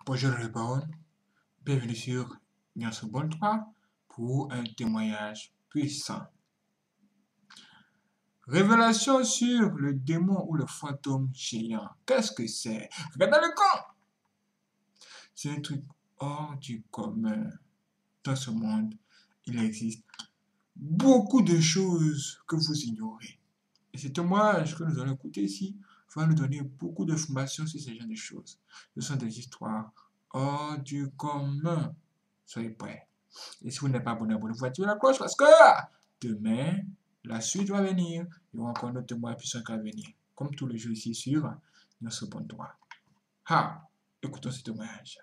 Bonjour le baron, bienvenue sur Nyanso Bon 3 pour un témoignage puissant. Révélation sur le démon ou le fantôme géant. Qu'est-ce que c'est? Regardez le camp! C'est un truc hors du commun. Dans ce monde, il existe beaucoup de choses que vous ignorez. Et ce témoignage que nous allons écouter ici va nous donner beaucoup d'informations sur ce genre de choses. Ce sont des histoires hors du commun. Soyez prêts. Et si vous n'êtes pas abonné, abonnez-vous, activez la cloche parce que demain, la suite va venir. Il y aura encore notre témoin puissant qui va venir. Comme tous les jours ici sur Nyanso Bon 3. Écoutons ce témoignage.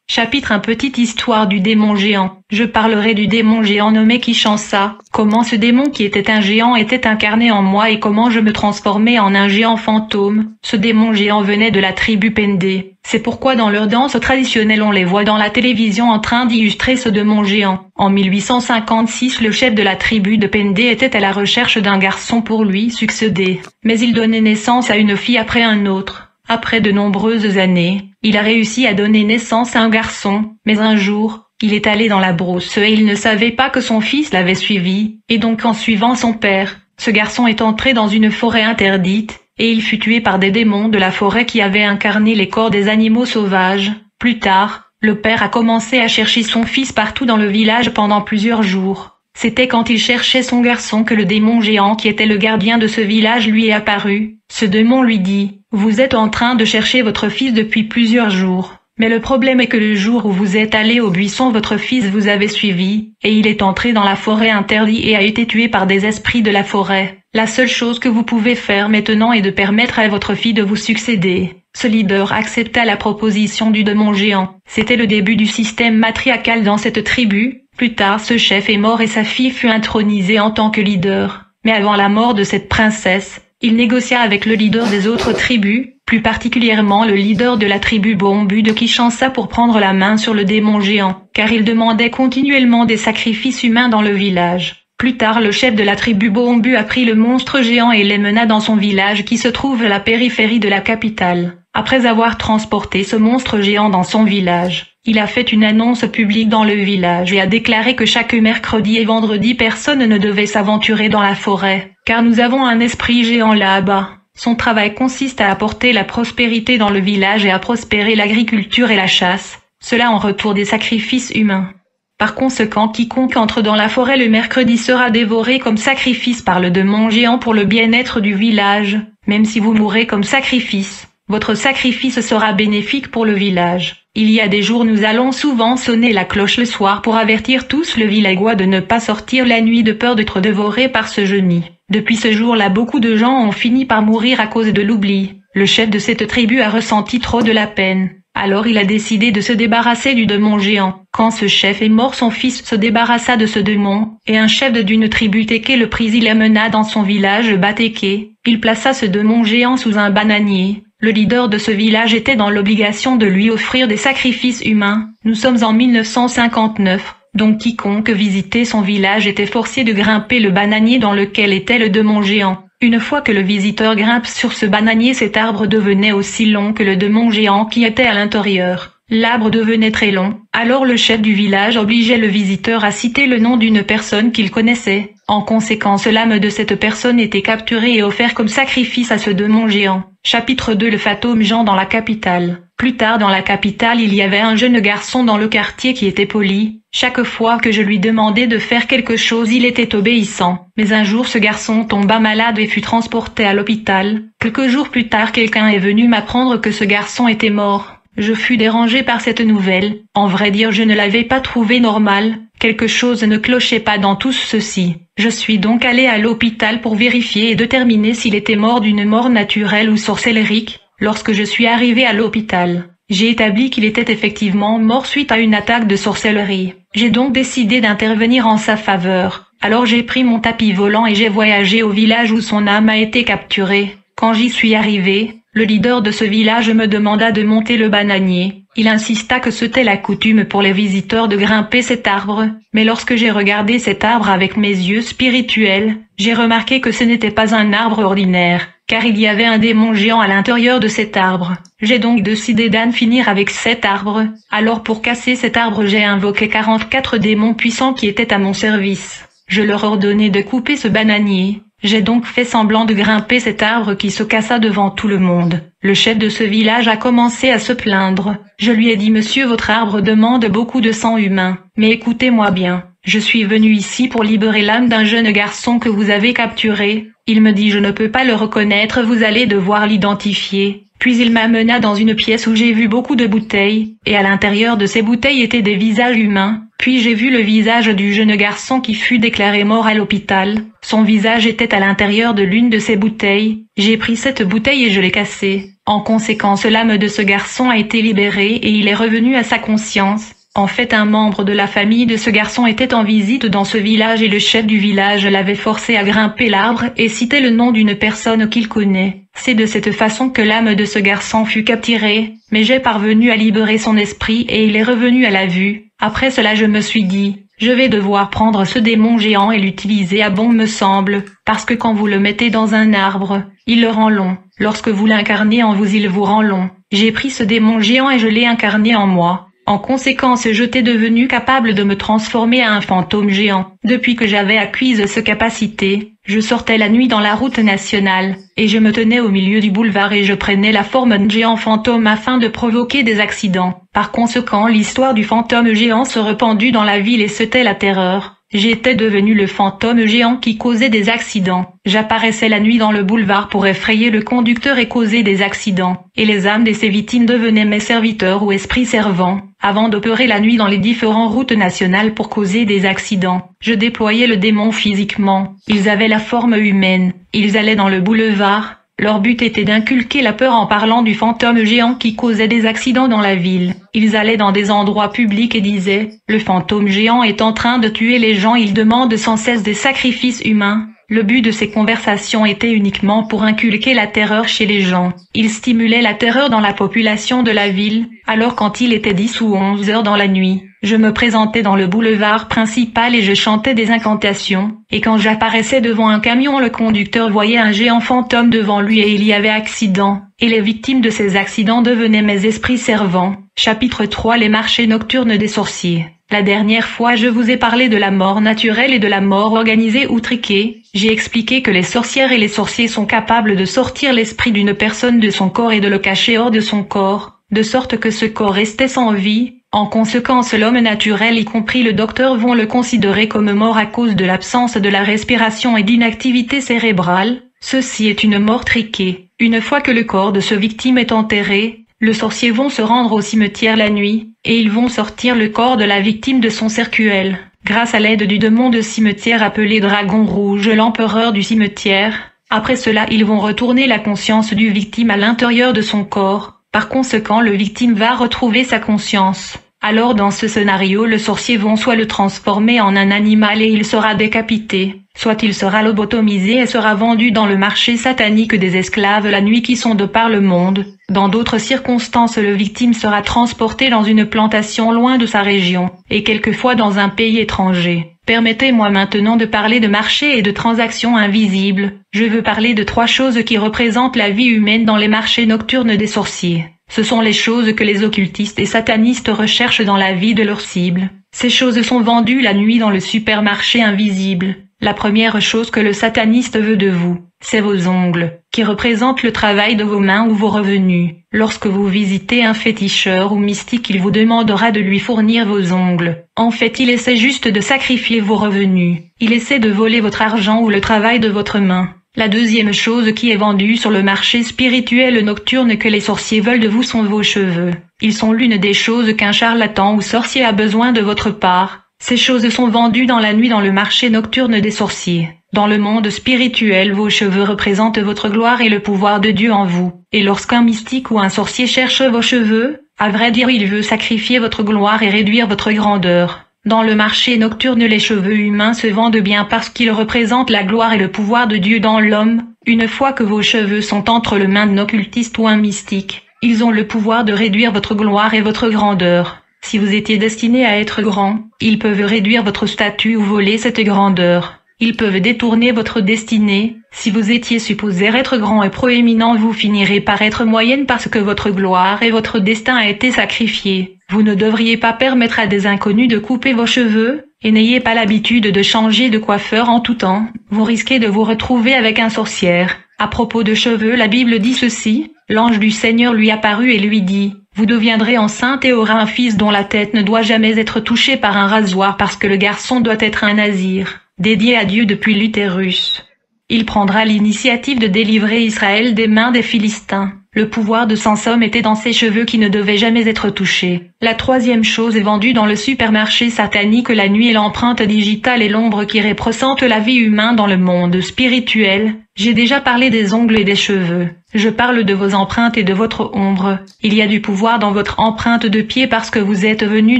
Chapitre 1. Petite histoire du démon géant. Je parlerai du démon géant nommé Kishansa. Comment ce démon qui était un géant était incarné en moi et comment je me transformais en un géant fantôme. Ce démon géant venait de la tribu Pende. C'est pourquoi dans leurs danses traditionnelles on les voit dans la télévision en train d'illustrer ce démon géant. En 1856, le chef de la tribu de Pende était à la recherche d'un garçon pour lui succéder. Mais il donnait naissance à une fille après un autre. Après de nombreuses années, il a réussi à donner naissance à un garçon, mais un jour, il est allé dans la brousse et il ne savait pas que son fils l'avait suivi, et donc en suivant son père, ce garçon est entré dans une forêt interdite, et il fut tué par des démons de la forêt qui avaient incarné les corps des animaux sauvages. Plus tard, le père a commencé à chercher son fils partout dans le village pendant plusieurs jours. C'était quand il cherchait son garçon que le démon géant qui était le gardien de ce village lui est apparu. Ce démon lui dit: « Vous êtes en train de chercher votre fils depuis plusieurs jours. Mais le problème est que le jour où vous êtes allé au buisson, votre fils vous avait suivi, et il est entré dans la forêt interdite et a été tué par des esprits de la forêt. La seule chose que vous pouvez faire maintenant est de permettre à votre fille de vous succéder. » Ce leader accepta la proposition du démon géant. C'était le début du système matriarcal dans cette tribu. Plus tard, ce chef est mort et sa fille fut intronisée en tant que leader. Mais avant la mort de cette princesse, il négocia avec le leader des autres tribus, plus particulièrement le leader de la tribu Bombu de Kishansa pour prendre la main sur le démon géant, car il demandait continuellement des sacrifices humains dans le village. Plus tard, le chef de la tribu Bombu a pris le monstre géant et les mena dans son village qui se trouve à la périphérie de la capitale. Après avoir transporté ce monstre géant dans son village, il a fait une annonce publique dans le village et a déclaré que chaque mercredi et vendredi personne ne devait s'aventurer dans la forêt, car nous avons un esprit géant là-bas. Son travail consiste à apporter la prospérité dans le village et à prospérer l'agriculture et la chasse, cela en retour des sacrifices humains. Par conséquent, quiconque entre dans la forêt le mercredi sera dévoré comme sacrifice par le démon géant pour le bien-être du village. Même si vous mourrez comme sacrifice, votre sacrifice sera bénéfique pour le village. Il y a des jours nous allons souvent sonner la cloche le soir pour avertir tous le villageois de ne pas sortir la nuit de peur d'être dévoré par ce génie. Depuis ce jour-là, beaucoup de gens ont fini par mourir à cause de l'oubli. Le chef de cette tribu a ressenti trop de la peine. Alors il a décidé de se débarrasser du démon géant. Quand ce chef est mort, son fils se débarrassa de ce démon, et un chef d'une tribu Teke le prit et l'amena dans son village Bateke. Il plaça ce démon géant sous un bananier. Le leader de ce village était dans l'obligation de lui offrir des sacrifices humains. Nous sommes en 1959, donc quiconque visitait son village était forcé de grimper le bananier dans lequel était le démon géant. Une fois que le visiteur grimpe sur ce bananier, cet arbre devenait aussi long que le démon géant qui était à l'intérieur. L'arbre devenait très long, alors le chef du village obligeait le visiteur à citer le nom d'une personne qu'il connaissait. En conséquence, l'âme de cette personne était capturée et offerte comme sacrifice à ce démon géant. Chapitre 2. Le fantôme géant dans la capitale. Plus tard dans la capitale, il y avait un jeune garçon dans le quartier qui était poli. Chaque fois que je lui demandais de faire quelque chose, il était obéissant. Mais un jour, ce garçon tomba malade et fut transporté à l'hôpital. Quelques jours plus tard, quelqu'un est venu m'apprendre que ce garçon était mort. Je fus dérangé par cette nouvelle. En vrai dire, je ne l'avais pas trouvé normal. Quelque chose ne clochait pas dans tout ceci. Je suis donc allé à l'hôpital pour vérifier et déterminer s'il était mort d'une mort naturelle ou sorcellerique. Lorsque je suis arrivé à l'hôpital, j'ai établi qu'il était effectivement mort suite à une attaque de sorcellerie. J'ai donc décidé d'intervenir en sa faveur. Alors j'ai pris mon tapis volant et j'ai voyagé au village où son âme a été capturée. Quand j'y suis arrivé, le leader de ce village me demanda de monter le bananier. Il insista que c'était la coutume pour les visiteurs de grimper cet arbre. Mais lorsque j'ai regardé cet arbre avec mes yeux spirituels, j'ai remarqué que ce n'était pas un arbre ordinaire, car il y avait un démon géant à l'intérieur de cet arbre. J'ai donc décidé d'en finir avec cet arbre. Alors pour casser cet arbre, j'ai invoqué 44 démons puissants qui étaient à mon service. Je leur ordonnai de couper ce bananier. J'ai donc fait semblant de grimper cet arbre qui se cassa devant tout le monde. Le chef de ce village a commencé à se plaindre. Je lui ai dit: Monsieur, votre arbre demande beaucoup de sang humain. Mais écoutez-moi bien. Je suis venu ici pour libérer l'âme d'un jeune garçon que vous avez capturé. Il me dit: Je ne peux pas le reconnaître, vous allez devoir l'identifier. Puis il m'amena dans une pièce où j'ai vu beaucoup de bouteilles, et à l'intérieur de ces bouteilles étaient des visages humains. Puis j'ai vu le visage du jeune garçon qui fut déclaré mort à l'hôpital. Son visage était à l'intérieur de l'une de ces bouteilles. J'ai pris cette bouteille et je l'ai cassée. En conséquence, l'âme de ce garçon a été libérée et il est revenu à sa conscience. En fait, un membre de la famille de ce garçon était en visite dans ce village et le chef du village l'avait forcé à grimper l'arbre et citait le nom d'une personne qu'il connaît. C'est de cette façon que l'âme de ce garçon fut capturée, mais j'ai parvenu à libérer son esprit et il est revenu à la vue. Après cela, je me suis dit: je vais devoir prendre ce démon géant et l'utiliser à bon me semble, parce que quand vous le mettez dans un arbre, il le rend long. Lorsque vous l'incarnez en vous, il vous rend long. J'ai pris ce démon géant et je l'ai incarné en moi. En conséquence, j'étais devenu capable de me transformer en un fantôme géant. Depuis que j'avais acquis cette capacité, je sortais la nuit dans la route nationale, et je me tenais au milieu du boulevard et je prenais la forme d'un géant fantôme afin de provoquer des accidents. Par conséquent, l'histoire du fantôme géant se répandit dans la ville et c'était la terreur. J'étais devenu le fantôme géant qui causait des accidents. J'apparaissais la nuit dans le boulevard pour effrayer le conducteur et causer des accidents. Et les âmes de ces victimes devenaient mes serviteurs ou esprits servants, avant d'opérer la nuit dans les différentes routes nationales pour causer des accidents. Je déployais le démon physiquement. Ils avaient la forme humaine. Ils allaient dans le boulevard. Leur but était d'inculquer la peur en parlant du fantôme géant qui causait des accidents dans la ville. Ils allaient dans des endroits publics et disaient: le fantôme géant est en train de tuer les gens, il demande sans cesse des sacrifices humains. Le but de ces conversations était uniquement pour inculquer la terreur chez les gens. Ils stimulaient la terreur dans la population de la ville. Alors quand il était 10 ou 11 heures dans la nuit, je me présentais dans le boulevard principal et je chantais des incantations. Et quand j'apparaissais devant un camion, le conducteur voyait un géant fantôme devant lui et il y avait accident. Et les victimes de ces accidents devenaient mes esprits servants. Chapitre 3: Les marchés nocturnes des sorciers. La dernière fois, je vous ai parlé de la mort naturelle et de la mort organisée ou triquée. J'ai expliqué que les sorcières et les sorciers sont capables de sortir l'esprit d'une personne de son corps et de le cacher hors de son corps, de sorte que ce corps restait sans vie. En conséquence, l'homme naturel, y compris le docteur, vont le considérer comme mort à cause de l'absence de la respiration et d'inactivité cérébrale. Ceci est une mort triquée. Une fois que le corps de ce victime est enterré, le sorcier vont se rendre au cimetière la nuit, et ils vont sortir le corps de la victime de son cercueil. Grâce à l'aide du démon de cimetière appelé Dragon Rouge, l'empereur du cimetière. Après cela, ils vont retourner la conscience du victime à l'intérieur de son corps. Par conséquent, le victime va retrouver sa conscience. Alors dans ce scénario, le sorcier vont soit le transformer en un animal et il sera décapité, soit il sera lobotomisé et sera vendu dans le marché satanique des esclaves la nuit qui sont de par le monde. Dans d'autres circonstances, le victime sera transporté dans une plantation loin de sa région, et quelquefois dans un pays étranger. Permettez-moi maintenant de parler de marchés et de transactions invisibles. Je veux parler de 3 choses qui représentent la vie humaine dans les marchés nocturnes des sorciers. Ce sont les choses que les occultistes et satanistes recherchent dans la vie de leurs cibles. Ces choses sont vendues la nuit dans le supermarché invisible. La première chose que le sataniste veut de vous, c'est vos ongles, qui représentent le travail de vos mains ou vos revenus. Lorsque vous visitez un féticheur ou mystique, il vous demandera de lui fournir vos ongles. En fait, il essaie juste de sacrifier vos revenus. Il essaie de voler votre argent ou le travail de votre main. La deuxième chose qui est vendue sur le marché spirituel nocturne que les sorciers veulent de vous sont vos cheveux. Ils sont l'une des choses qu'un charlatan ou sorcier a besoin de votre part. Ces choses sont vendues dans la nuit dans le marché nocturne des sorciers. Dans le monde spirituel, vos cheveux représentent votre gloire et le pouvoir de Dieu en vous. Et lorsqu'un mystique ou un sorcier cherche vos cheveux, à vrai dire, il veut sacrifier votre gloire et réduire votre grandeur. Dans le marché nocturne, les cheveux humains se vendent bien parce qu'ils représentent la gloire et le pouvoir de Dieu dans l'homme. Une fois que vos cheveux sont entre les mains d'un occultiste ou un mystique, ils ont le pouvoir de réduire votre gloire et votre grandeur. Si vous étiez destiné à être grand, ils peuvent réduire votre statut ou voler cette grandeur. Ils peuvent détourner votre destinée, Si vous étiez supposé être grand et proéminent, vous finirez par être moyenne parce que votre gloire et votre destin a été sacrifié. Vous ne devriez pas permettre à des inconnus de couper vos cheveux, et n'ayez pas l'habitude de changer de coiffeur en tout temps. Vous risquez de vous retrouver avec un sorcière. À propos de cheveux, la Bible dit ceci: l'ange du Seigneur lui apparut et lui dit: vous deviendrez enceinte et aurez un fils dont la tête ne doit jamais être touchée par un rasoir parce que le garçon doit être un nazir, dédié à Dieu depuis l'utérus. Il prendra l'initiative de délivrer Israël des mains des Philistins. Le pouvoir de Samson était dans ses cheveux qui ne devaient jamais être touchés. La troisième chose est vendue dans le supermarché satanique la nuit et l'empreinte digitale et l'ombre qui représente la vie humaine dans le monde spirituel. J'ai déjà parlé des ongles et des cheveux. Je parle de vos empreintes et de votre ombre. Il y a du pouvoir dans votre empreinte de pied parce que vous êtes venu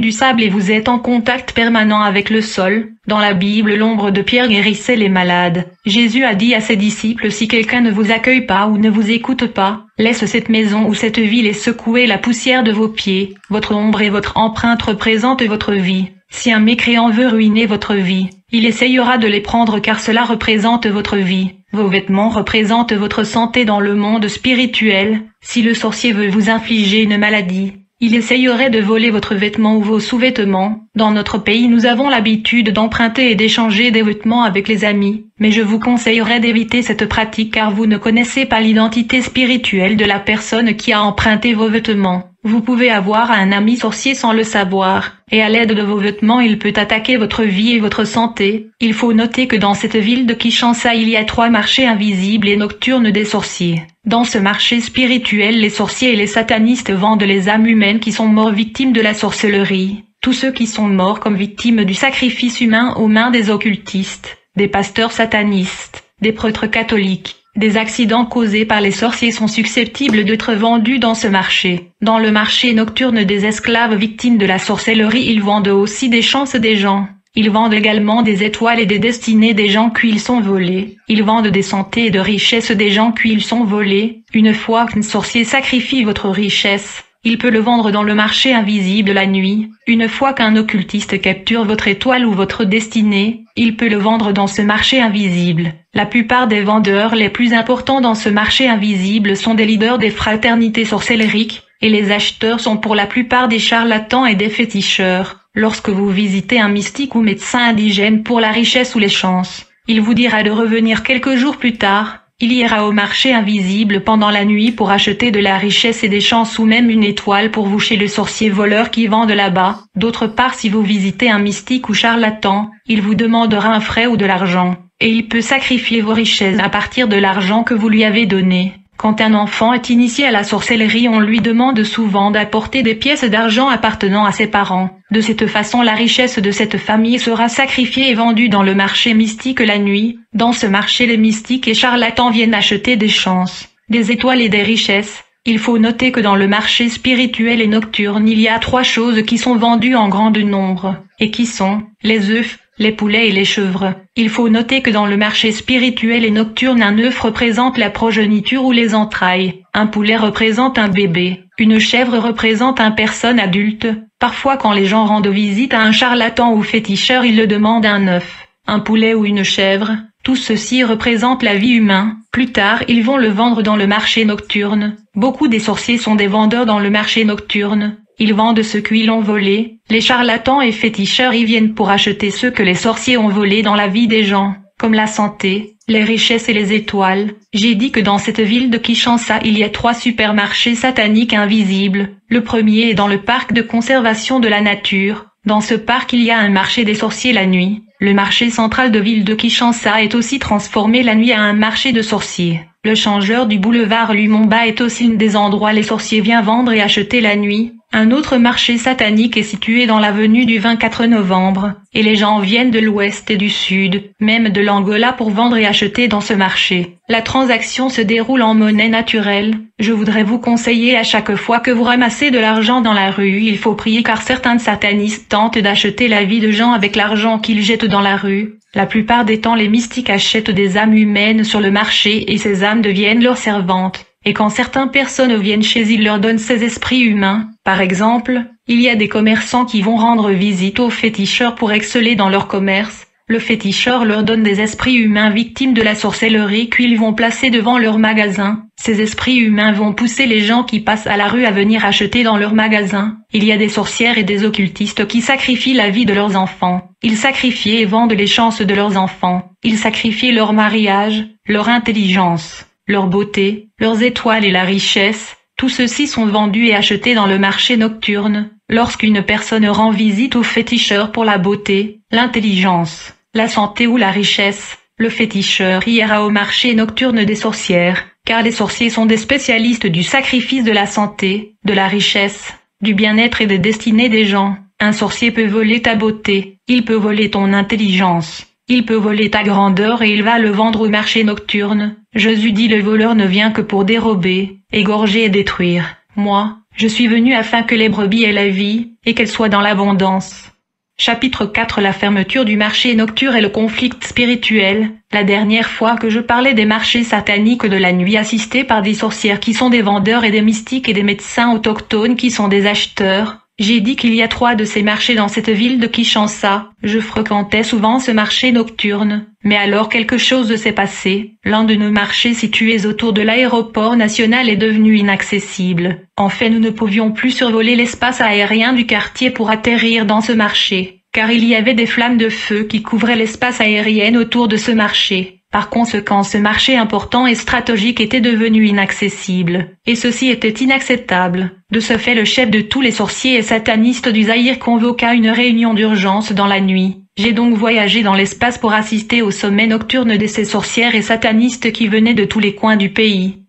du sable et vous êtes en contact permanent avec le sol. Dans la Bible, l'ombre de Pierre guérissait les malades. Jésus a dit à ses disciples: si quelqu'un ne vous accueille pas ou ne vous écoute pas, laisse cette maison ou cette ville et secouez la poussière de vos pieds. Votre ombre et votre empreinte représentent votre vie. Si un mécréant veut ruiner votre vie, il essayera de les prendre car cela représente votre vie. Vos vêtements représentent votre santé dans le monde spirituel. Si le sorcier veut vous infliger une maladie, il essayerait de voler votre vêtement ou vos sous-vêtements. Dans notre pays, nous avons l'habitude d'emprunter et d'échanger des vêtements avec les amis, mais je vous conseillerais d'éviter cette pratique car vous ne connaissez pas l'identité spirituelle de la personne qui a emprunté vos vêtements. Vous pouvez avoir un ami sorcier sans le savoir, et à l'aide de vos vêtements il peut attaquer votre vie et votre santé. Il faut noter que dans cette ville de Kinshasa il y a 3 marchés invisibles et nocturnes des sorciers. Dans ce marché spirituel, les sorciers et les satanistes vendent les âmes humaines qui sont mortes victimes de la sorcellerie. Tous ceux qui sont morts comme victimes du sacrifice humain aux mains des occultistes, des pasteurs satanistes, des prêtres catholiques. Des accidents causés par les sorciers sont susceptibles d'être vendus dans ce marché. Dans le marché nocturne des esclaves victimes de la sorcellerie, ils vendent aussi des chances des gens. Ils vendent également des étoiles et des destinées des gens qui ils sont volés. Ils vendent des santé et de richesses des gens qui ils sont volés. Une fois qu'un sorcier sacrifie votre richesse, il peut le vendre dans le marché invisible la nuit. Une fois qu'un occultiste capture votre étoile ou votre destinée, il peut le vendre dans ce marché invisible. La plupart des vendeurs les plus importants dans ce marché invisible sont des leaders des fraternités sorcellériques, et les acheteurs sont pour la plupart des charlatans et des féticheurs. Lorsque vous visitez un mystique ou médecin indigène pour la richesse ou les chances, il vous dira de revenir quelques jours plus tard. Il ira au marché invisible pendant la nuit pour acheter de la richesse et des chances ou même une étoile pour vous chez le sorcier voleur qui vend de là-bas. D'autre part, si vous visitez un mystique ou charlatan, il vous demandera un frais ou de l'argent, et il peut sacrifier vos richesses à partir de l'argent que vous lui avez donné. Quand un enfant est initié à la sorcellerie, on lui demande souvent d'apporter des pièces d'argent appartenant à ses parents. De cette façon, la richesse de cette famille sera sacrifiée et vendue dans le marché mystique la nuit. Dans ce marché, les mystiques et charlatans viennent acheter des chances, des étoiles et des richesses. Il faut noter que dans le marché spirituel et nocturne, il y a 3 choses qui sont vendues en grand nombre, et qui sont les œufs, les poulets et les chèvres. Il faut noter que dans le marché spirituel et nocturne, un œuf représente la progéniture ou les entrailles, un poulet représente un bébé, une chèvre représente une personne adulte. Parfois quand les gens rendent visite à un charlatan ou féticheur, ils le demandent un œuf, un poulet ou une chèvre. Tout ceci représente la vie humaine. Plus tard, ils vont le vendre dans le marché nocturne. Beaucoup des sorciers sont des vendeurs dans le marché nocturne. Ils vendent ce qu'ils ont volé. Les charlatans et féticheurs y viennent pour acheter ce que les sorciers ont volé dans la vie des gens, comme la santé, les richesses et les étoiles. J'ai dit que dans cette ville de Kinshasa, il y a 3 supermarchés sataniques invisibles. Le premier est dans le parc de conservation de la nature. Dans ce parc, il y a un marché des sorciers la nuit. Le marché central de ville de Kinshasa est aussi transformé la nuit à un marché de sorciers. Le changeur du boulevard Lumumba est aussi un des endroits où les sorciers viennent vendre et acheter la nuit. Un autre marché satanique est situé dans l'avenue du 24 novembre, et les gens viennent de l'ouest et du sud, même de l'Angola pour vendre et acheter dans ce marché. La transaction se déroule en monnaie naturelle. Je voudrais vous conseiller à chaque fois que vous ramassez de l'argent dans la rue, il faut prier car certains satanistes tentent d'acheter la vie de gens avec l'argent qu'ils jettent dans la rue. La plupart des temps, les mystiques achètent des âmes humaines sur le marché et ces âmes deviennent leurs servantes. Et quand certaines personnes viennent chez eux, ils leur donnent ces esprits humains. Par exemple, il y a des commerçants qui vont rendre visite aux féticheurs pour exceller dans leur commerce. le féticheur leur donne des esprits humains victimes de la sorcellerie qu'ils vont placer devant leur magasin. Ces esprits humains vont pousser les gens qui passent à la rue à venir acheter dans leur magasin. Il y a des sorcières et des occultistes qui sacrifient la vie de leurs enfants. Ils sacrifient et vendent les chances de leurs enfants. Ils sacrifient leur mariage, leur intelligence, leur beauté, leurs étoiles et la richesse. Tout ceci sont vendus et achetés dans le marché nocturne. Lorsqu'une personne rend visite au féticheur pour la beauté, l'intelligence, la santé ou la richesse, le féticheur ira au marché nocturne des sorcières, car les sorciers sont des spécialistes du sacrifice de la santé, de la richesse, du bien-être et des destinées des gens. Un sorcier peut voler ta beauté, il peut voler ton intelligence, il peut voler ta grandeur et il va le vendre au marché nocturne. Jésus dit: le voleur ne vient que pour dérober, égorger et détruire. Moi, je suis venu afin que les brebis aient la vie, et qu'elles soient dans l'abondance. Chapitre 4. La fermeture du marché nocturne et le conflit spirituel. La dernière fois que je parlais des marchés sataniques de la nuit assistés par des sorcières qui sont des vendeurs et des mystiques et des médecins autochtones qui sont des acheteurs, j'ai dit qu'il y a 3 de ces marchés dans cette ville de Kinshasa. Je fréquentais souvent ce marché nocturne. Mais alors quelque chose s'est passé. L'un de nos marchés situés autour de l'aéroport national est devenu inaccessible. En fait, nous ne pouvions plus survoler l'espace aérien du quartier pour atterrir dans ce marché, car il y avait des flammes de feu qui couvraient l'espace aérien autour de ce marché. Par conséquent, ce marché important et stratégique était devenu inaccessible, et ceci était inacceptable. De ce fait, le chef de tous les sorciers et satanistes du Zaïre convoqua une réunion d'urgence dans la nuit. J'ai donc voyagé dans l'espace pour assister au sommet nocturne de ces sorcières et satanistes qui venaient de tous les coins du pays.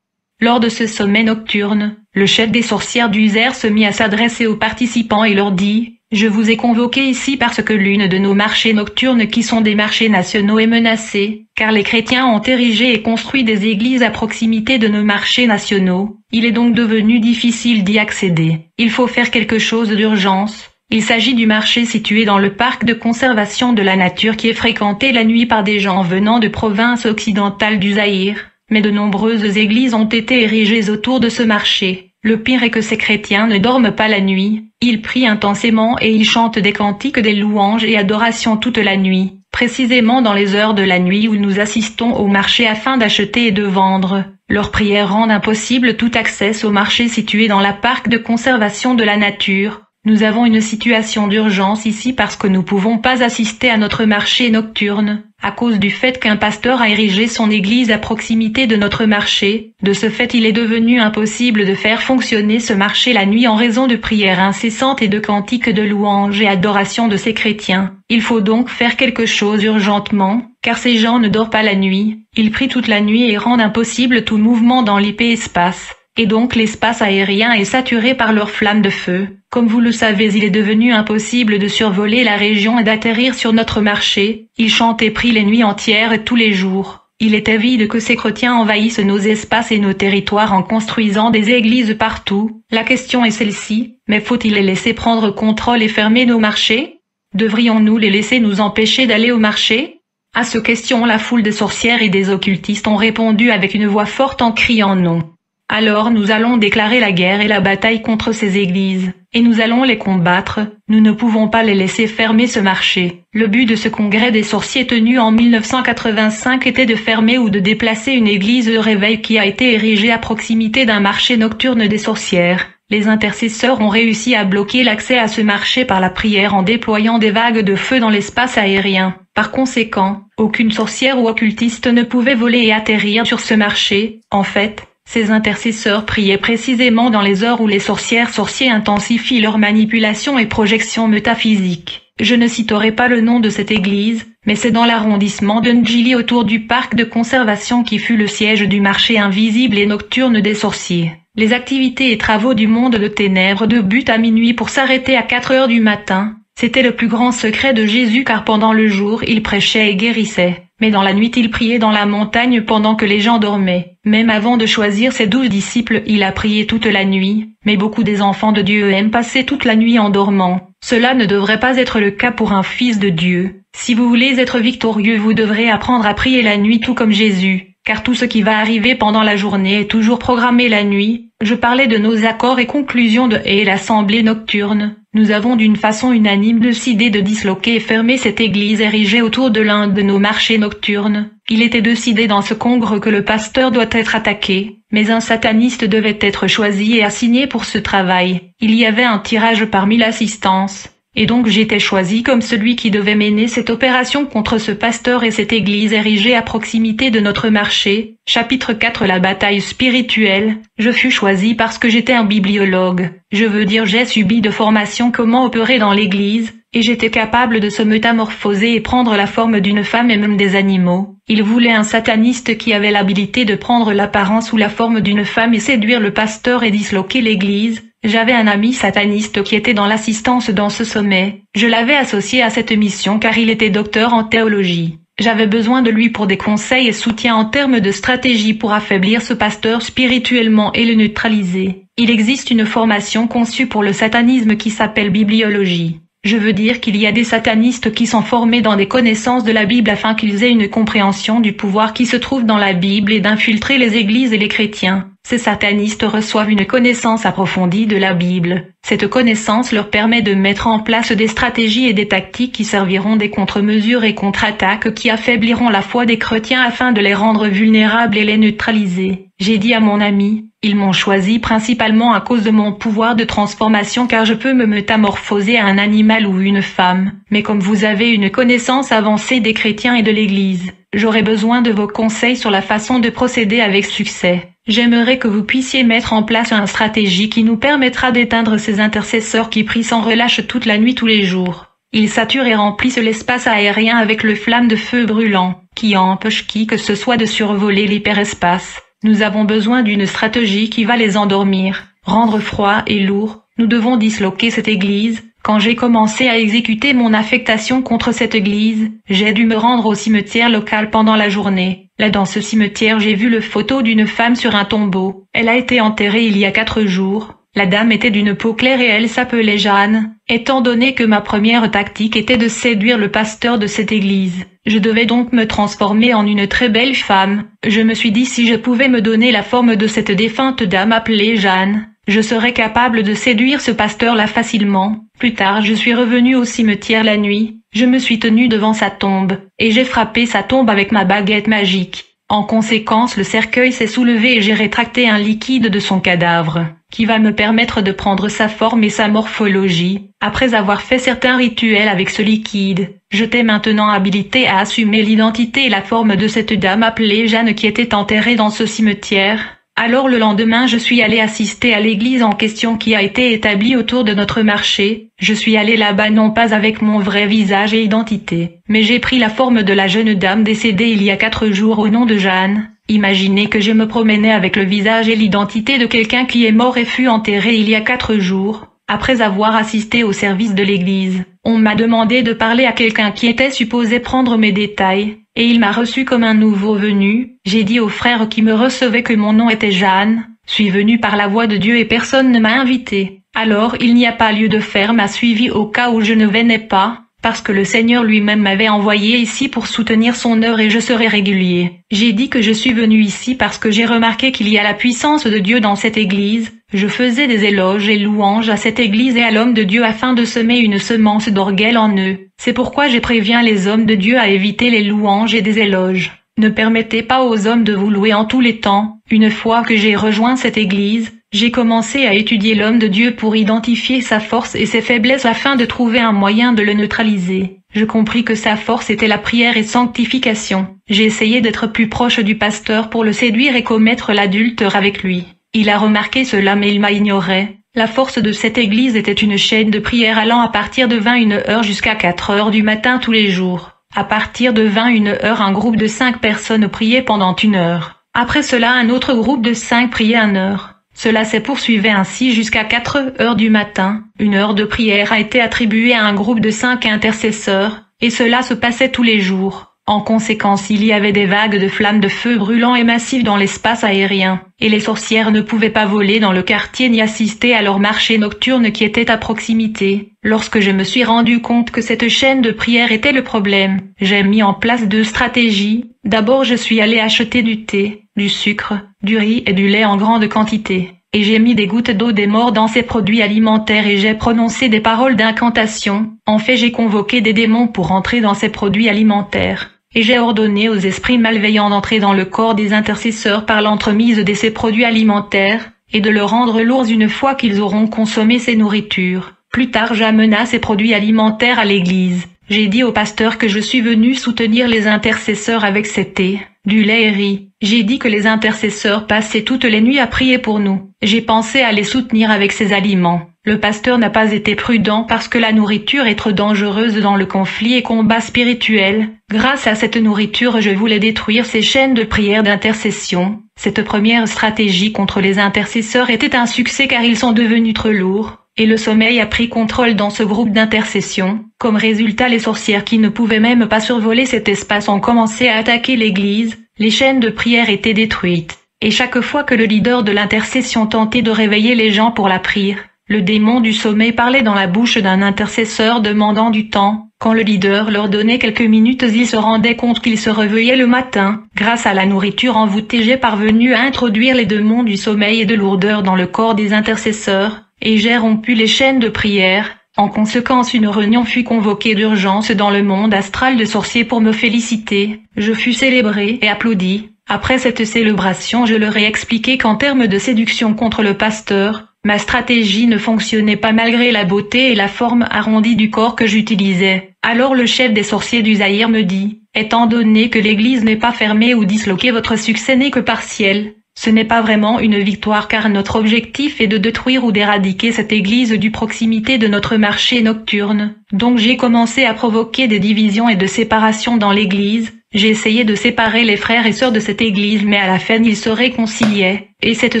Lors de ce sommet nocturne, le chef des sorcières du Zaïre se mit à s'adresser aux participants et leur dit: je vous ai convoqués ici parce que l'une de nos marchés nocturnes qui sont des marchés nationaux est menacée, car les chrétiens ont érigé et construit des églises à proximité de nos marchés nationaux. Il est donc devenu difficile d'y accéder. Il faut faire quelque chose d'urgence. Il s'agit du marché situé dans le parc de conservation de la nature qui est fréquenté la nuit par des gens venant de provinces occidentales du Zaïre. Mais de nombreuses églises ont été érigées autour de ce marché. Le pire est que ces chrétiens ne dorment pas la nuit, ils prient intensément et ils chantent des cantiques, des louanges et adorations toute la nuit, précisément dans les heures de la nuit où nous assistons au marché afin d'acheter et de vendre. Leurs prières rendent impossible tout accès au marché situé dans la parc de conservation de la nature. Nous avons une situation d'urgence ici parce que nous pouvons pas assister à notre marché nocturne, à cause du fait qu'un pasteur a érigé son église à proximité de notre marché. De ce fait, il est devenu impossible de faire fonctionner ce marché la nuit en raison de prières incessantes et de cantiques de louanges et adoration de ces chrétiens. Il faut donc faire quelque chose urgentement, car ces gens ne dorment pas la nuit, ils prient toute la nuit et rendent impossible tout mouvement dans l'hyperespace. Et donc l'espace aérien est saturé par leurs flammes de feu. Comme vous le savez, il est devenu impossible de survoler la région et d'atterrir sur notre marché. Ils chantent et prient les nuits entières et tous les jours. Il est évident que ces chrétiens envahissent nos espaces et nos territoires en construisant des églises partout. La question est celle-ci, mais faut-il les laisser prendre contrôle et fermer nos marchés? Devrions-nous les laisser nous empêcher d'aller au marché? À ces questions, la foule de sorcières et des occultistes ont répondu avec une voix forte en criant non. Alors nous allons déclarer la guerre et la bataille contre ces églises, et nous allons les combattre. Nous ne pouvons pas les laisser fermer ce marché. Le but de ce congrès des sorciers tenu en 1985 était de fermer ou de déplacer une église de réveil qui a été érigée à proximité d'un marché nocturne des sorcières. Les intercesseurs ont réussi à bloquer l'accès à ce marché par la prière en déployant des vagues de feu dans l'espace aérien. Par conséquent, aucune sorcière ou occultiste ne pouvait voler et atterrir sur ce marché. En fait, ces intercesseurs priaient précisément dans les heures où les sorciers intensifient leurs manipulations et projections métaphysiques. Je ne citerai pas le nom de cette église, mais c'est dans l'arrondissement de Ndjili autour du parc de conservation qui fut le siège du marché invisible et nocturne des sorciers. Les activités et travaux du monde de ténèbres débutent à minuit pour s'arrêter à 4 heures du matin. C'était le plus grand secret de Jésus car pendant le jour il prêchait et guérissait. Mais dans la nuit il priait dans la montagne pendant que les gens dormaient. Même avant de choisir ses 12 disciples, il a prié toute la nuit. Mais beaucoup des enfants de Dieu aiment passer toute la nuit en dormant. Cela ne devrait pas être le cas pour un fils de Dieu. Si vous voulez être victorieux, vous devrez apprendre à prier la nuit tout comme Jésus. Car tout ce qui va arriver pendant la journée est toujours programmé la nuit. Je parlais de nos accords et conclusions de l'assemblée nocturne. Nous avons d'une façon unanime décidé de disloquer et fermer cette église érigée autour de l'un de nos marchés nocturnes. Il était décidé dans ce congrès que le pasteur doit être attaqué, mais un sataniste devait être choisi et assigné pour ce travail. Il y avait un tirage parmi l'assistance. Et donc j'étais choisi comme celui qui devait mener cette opération contre ce pasteur et cette église érigée à proximité de notre marché. Chapitre 4 La bataille spirituelle. Je fus choisi parce que j'étais un bibliologue. Je veux dire j'ai subi de formation comment opérer dans l'église, et j'étais capable de se métamorphoser et prendre la forme d'une femme et même des animaux. Il voulait un sataniste qui avait l'habilité de prendre l'apparence ou la forme d'une femme et séduire le pasteur et disloquer l'église. J'avais un ami sataniste qui était dans l'assistance dans ce sommet. Je l'avais associé à cette mission car il était docteur en théologie. J'avais besoin de lui pour des conseils et soutien en termes de stratégie pour affaiblir ce pasteur spirituellement et le neutraliser. Il existe une formation conçue pour le satanisme qui s'appelle bibliologie. Je veux dire qu'il y a des satanistes qui sont formés dans des connaissances de la Bible afin qu'ils aient une compréhension du pouvoir qui se trouve dans la Bible et d'infiltrer les églises et les chrétiens. Ces satanistes reçoivent une connaissance approfondie de la Bible. Cette connaissance leur permet de mettre en place des stratégies et des tactiques qui serviront des contre-mesures et contre-attaques qui affaibliront la foi des chrétiens afin de les rendre vulnérables et les neutraliser. J'ai dit à mon ami, ils m'ont choisi principalement à cause de mon pouvoir de transformation car je peux me métamorphoser à un animal ou une femme. Mais comme vous avez une connaissance avancée des chrétiens et de l'Église, j'aurai besoin de vos conseils sur la façon de procéder avec succès. J'aimerais que vous puissiez mettre en place une stratégie qui nous permettra d'éteindre ces intercesseurs qui prient sans relâche toute la nuit tous les jours. Ils saturent et remplissent l'espace aérien avec le flamme de feu brûlant, qui empêche qui que ce soit de survoler l'hyperespace. Nous avons besoin d'une stratégie qui va les endormir, rendre froid et lourd. Nous devons disloquer cette église. Quand j'ai commencé à exécuter mon affectation contre cette église, j'ai dû me rendre au cimetière local pendant la journée. Là dans ce cimetière j'ai vu le photo d'une femme sur un tombeau. Elle a été enterrée il y a 4 jours. La dame était d'une peau claire et elle s'appelait Jeanne. Étant donné que ma première tactique était de séduire le pasteur de cette église, je devais donc me transformer en une très belle femme. Je me suis dit si je pouvais me donner la forme de cette défunte dame appelée Jeanne, je serais capable de séduire ce pasteur-là facilement. Plus tard, je suis revenu au cimetière la nuit. Je me suis tenu devant sa tombe, et j'ai frappé sa tombe avec ma baguette magique. En conséquence, le cercueil s'est soulevé et j'ai rétracté un liquide de son cadavre, qui va me permettre de prendre sa forme et sa morphologie. Après avoir fait certains rituels avec ce liquide, j'étais maintenant habilité à assumer l'identité et la forme de cette dame appelée Jeanne qui était enterrée dans ce cimetière. Alors le lendemain je suis allé assister à l'église en question qui a été établie autour de notre marché. Je suis allé là-bas non pas avec mon vrai visage et identité, mais j'ai pris la forme de la jeune dame décédée il y a 4 jours au nom de Jeanne. Imaginez que je me promenais avec le visage et l'identité de quelqu'un qui est mort et fut enterré il y a 4 jours. Après avoir assisté au service de l'église, on m'a demandé de parler à quelqu'un qui était supposé prendre mes détails, et il m'a reçu comme un nouveau venu. J'ai dit au frère qui me recevait que mon nom était Jeanne. Suis venu par la voix de Dieu et personne ne m'a invité. Alors il n'y a pas lieu de faire m'a suivi au cas où je ne venais pas, parce que le Seigneur lui-même m'avait envoyé ici pour soutenir son œuvre et je serai régulier. J'ai dit que je suis venu ici parce que j'ai remarqué qu'il y a la puissance de Dieu dans cette église. Je faisais des éloges et louanges à cette église et à l'homme de Dieu afin de semer une semence d'orgueil en eux. C'est pourquoi je préviens les hommes de Dieu à éviter les louanges et des éloges. Ne permettez pas aux hommes de vous louer en tous les temps. Une fois que j'ai rejoint cette église, j'ai commencé à étudier l'homme de Dieu pour identifier sa force et ses faiblesses afin de trouver un moyen de le neutraliser. Je compris que sa force était la prière et sanctification. J'ai essayé d'être plus proche du pasteur pour le séduire et commettre l'adultère avec lui. Il a remarqué cela mais il m'a ignoré. La force de cette église était une chaîne de prière allant à partir de 21h jusqu'à 4h du matin tous les jours. À partir de 21h, un groupe de 5 personnes priait pendant 1 heure. Après cela, un autre groupe de 5 priait 1 heure. Cela s'est poursuivi ainsi jusqu'à 4h du matin. 1 heure de prière a été attribuée à un groupe de 5 intercesseurs, et cela se passait tous les jours. En conséquence, il y avait des vagues de flammes de feu brûlants et massives dans l'espace aérien, et les sorcières ne pouvaient pas voler dans le quartier ni assister à leur marché nocturne qui était à proximité. Lorsque je me suis rendu compte que cette chaîne de prière était le problème, j'ai mis en place 2 stratégies. D'abord, je suis allé acheter du thé, du sucre, du riz et du lait en grande quantité. et j'ai mis des gouttes d'eau des morts dans ces produits alimentaires et j'ai prononcé des paroles d'incantation. En fait, j'ai convoqué des démons pour entrer dans ces produits alimentaires. Et j'ai ordonné aux esprits malveillants d'entrer dans le corps des intercesseurs par l'entremise de ces produits alimentaires, et de le rendre lourds une fois qu'ils auront consommé ces nourritures. Plus tard, j'amena ces produits alimentaires à l'église. J'ai dit au pasteur que je suis venu soutenir les intercesseurs avec ces thés, du lait et riz. J'ai dit que les intercesseurs passaient toutes les nuits à prier pour nous. J'ai pensé à les soutenir avec ces aliments. Le pasteur n'a pas été prudent parce que la nourriture est trop dangereuse dans le conflit et combat spirituel. Grâce à cette nourriture, je voulais détruire ces chaînes de prière d'intercession. Cette première stratégie contre les intercesseurs était un succès car ils sont devenus trop lourds. Et le sommeil a pris contrôle dans ce groupe d'intercession. Comme résultat, les sorcières qui ne pouvaient même pas survoler cet espace ont commencé à attaquer l'église. Les chaînes de prière étaient détruites. Et chaque fois que le leader de l'intercession tentait de réveiller les gens pour la prière, le démon du sommeil parlait dans la bouche d'un intercesseur demandant du temps. Quand le leader leur donnait quelques minutes, ils se rendaient compte qu'ils se réveillaient le matin. Grâce à la nourriture envoûtée, j'ai parvenu à introduire les démons du sommeil et de lourdeur dans le corps des intercesseurs, et j'ai rompu les chaînes de prière. En conséquence, une réunion fut convoquée d'urgence dans le monde astral de sorciers pour me féliciter. Je fus célébré et applaudi. Après cette célébration, je leur ai expliqué qu'en termes de séduction contre le pasteur, ma stratégie ne fonctionnait pas malgré la beauté et la forme arrondie du corps que j'utilisais. Alors le chef des sorciers du Zaïre me dit, étant donné que l'église n'est pas fermée ou disloquée, votre succès n'est que partiel. Ce n'est pas vraiment une victoire car notre objectif est de détruire ou d'éradiquer cette église du proximité de notre marché nocturne. Donc j'ai commencé à provoquer des divisions et de séparation dans l'église. J'ai essayé de séparer les frères et sœurs de cette église mais à la fin ils se réconciliaient. Et cette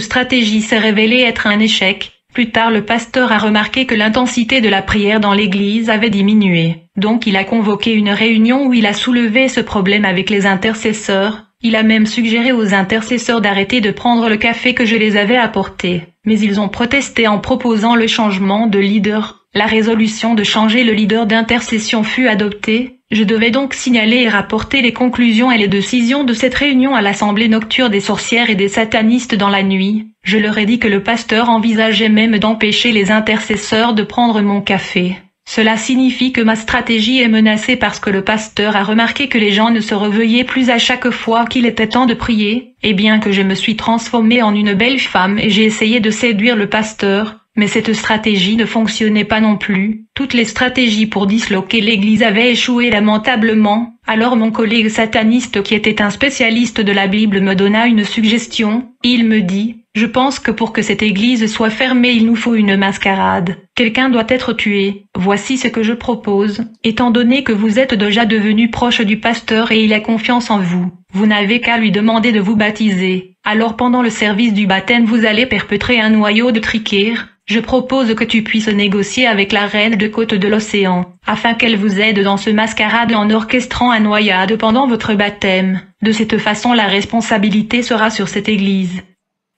stratégie s'est révélée être un échec. Plus tard le pasteur a remarqué que l'intensité de la prière dans l'église avait diminué. Donc il a convoqué une réunion où il a soulevé ce problème avec les intercesseurs. Il a même suggéré aux intercesseurs d'arrêter de prendre le café que je les avais apporté. Mais ils ont protesté en proposant le changement de leader. La résolution de changer le leader d'intercession fut adoptée. Je devais donc signaler et rapporter les conclusions et les décisions de cette réunion à l'assemblée nocturne des sorcières et des satanistes dans la nuit. Je leur ai dit que le pasteur envisageait même d'empêcher les intercesseurs de prendre mon café. Cela signifie que ma stratégie est menacée parce que le pasteur a remarqué que les gens ne se réveillaient plus à chaque fois qu'il était temps de prier, et bien que je me suis transformée en une belle femme et j'ai essayé de séduire le pasteur, mais cette stratégie ne fonctionnait pas non plus. Toutes les stratégies pour disloquer l'église avaient échoué lamentablement. Alors mon collègue sataniste qui était un spécialiste de la Bible me donna une suggestion. Il me dit, je pense que pour que cette église soit fermée il nous faut une mascarade. Quelqu'un doit être tué. Voici ce que je propose. Étant donné que vous êtes déjà devenu proche du pasteur et il a confiance en vous, vous n'avez qu'à lui demander de vous baptiser. Alors pendant le service du baptême vous allez perpétrer un noyau de trichir. Je propose que tu puisses négocier avec la reine de côte de l'océan, afin qu'elle vous aide dans ce mascarade en orchestrant un noyade pendant votre baptême. De cette façon la responsabilité sera sur cette église.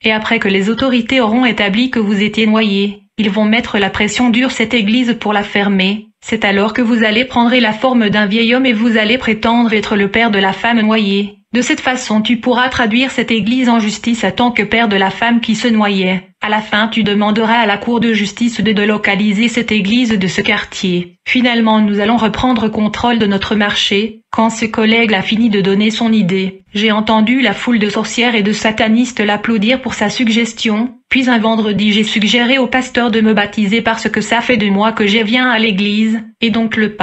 Et après que les autorités auront établi que vous étiez noyé, ils vont mettre la pression dure cette église pour la fermer. C'est alors que vous allez prendre la forme d'un vieil homme et vous allez prétendre être le père de la femme noyée. De cette façon tu pourras traduire cette église en justice en tant que père de la femme qui se noyait. À la fin tu demanderas à la cour de justice de délocaliser cette église de ce quartier. Finalement nous allons reprendre contrôle de notre marché. Quand ce collègue a fini de donner son idée, j'ai entendu la foule de sorcières et de satanistes l'applaudir pour sa suggestion. Puis un vendredi j'ai suggéré au pasteur de me baptiser parce que ça fait 2 mois que je viens à l'église, et donc le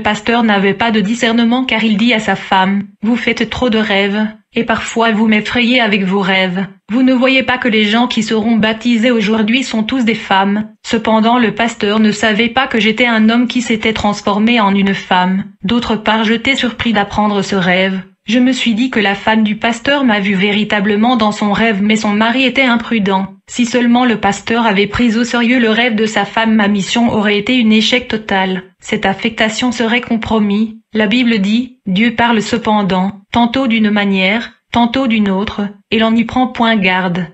pasteur n'avait pas de discernement car il dit à sa femme, vous faites trop de rêves, et parfois vous m'effrayez avec vos rêves. Vous ne voyez pas que les gens qui seront baptisés aujourd'hui sont tous des femmes. Cependant le pasteur ne savait pas que j'étais un homme qui s'était transformé en une femme. D'autre part j'étais surpris d'apprendre ce rêve. Je me suis dit que la femme du pasteur m'a vu véritablement dans son rêve mais son mari était imprudent. Si seulement le pasteur avait pris au sérieux le rêve de sa femme, ma mission aurait été un échec total. Cette affectation serait compromise. La Bible dit, Dieu parle cependant, tantôt d'une manière, tantôt d'une autre, et l'on n'y prend point garde.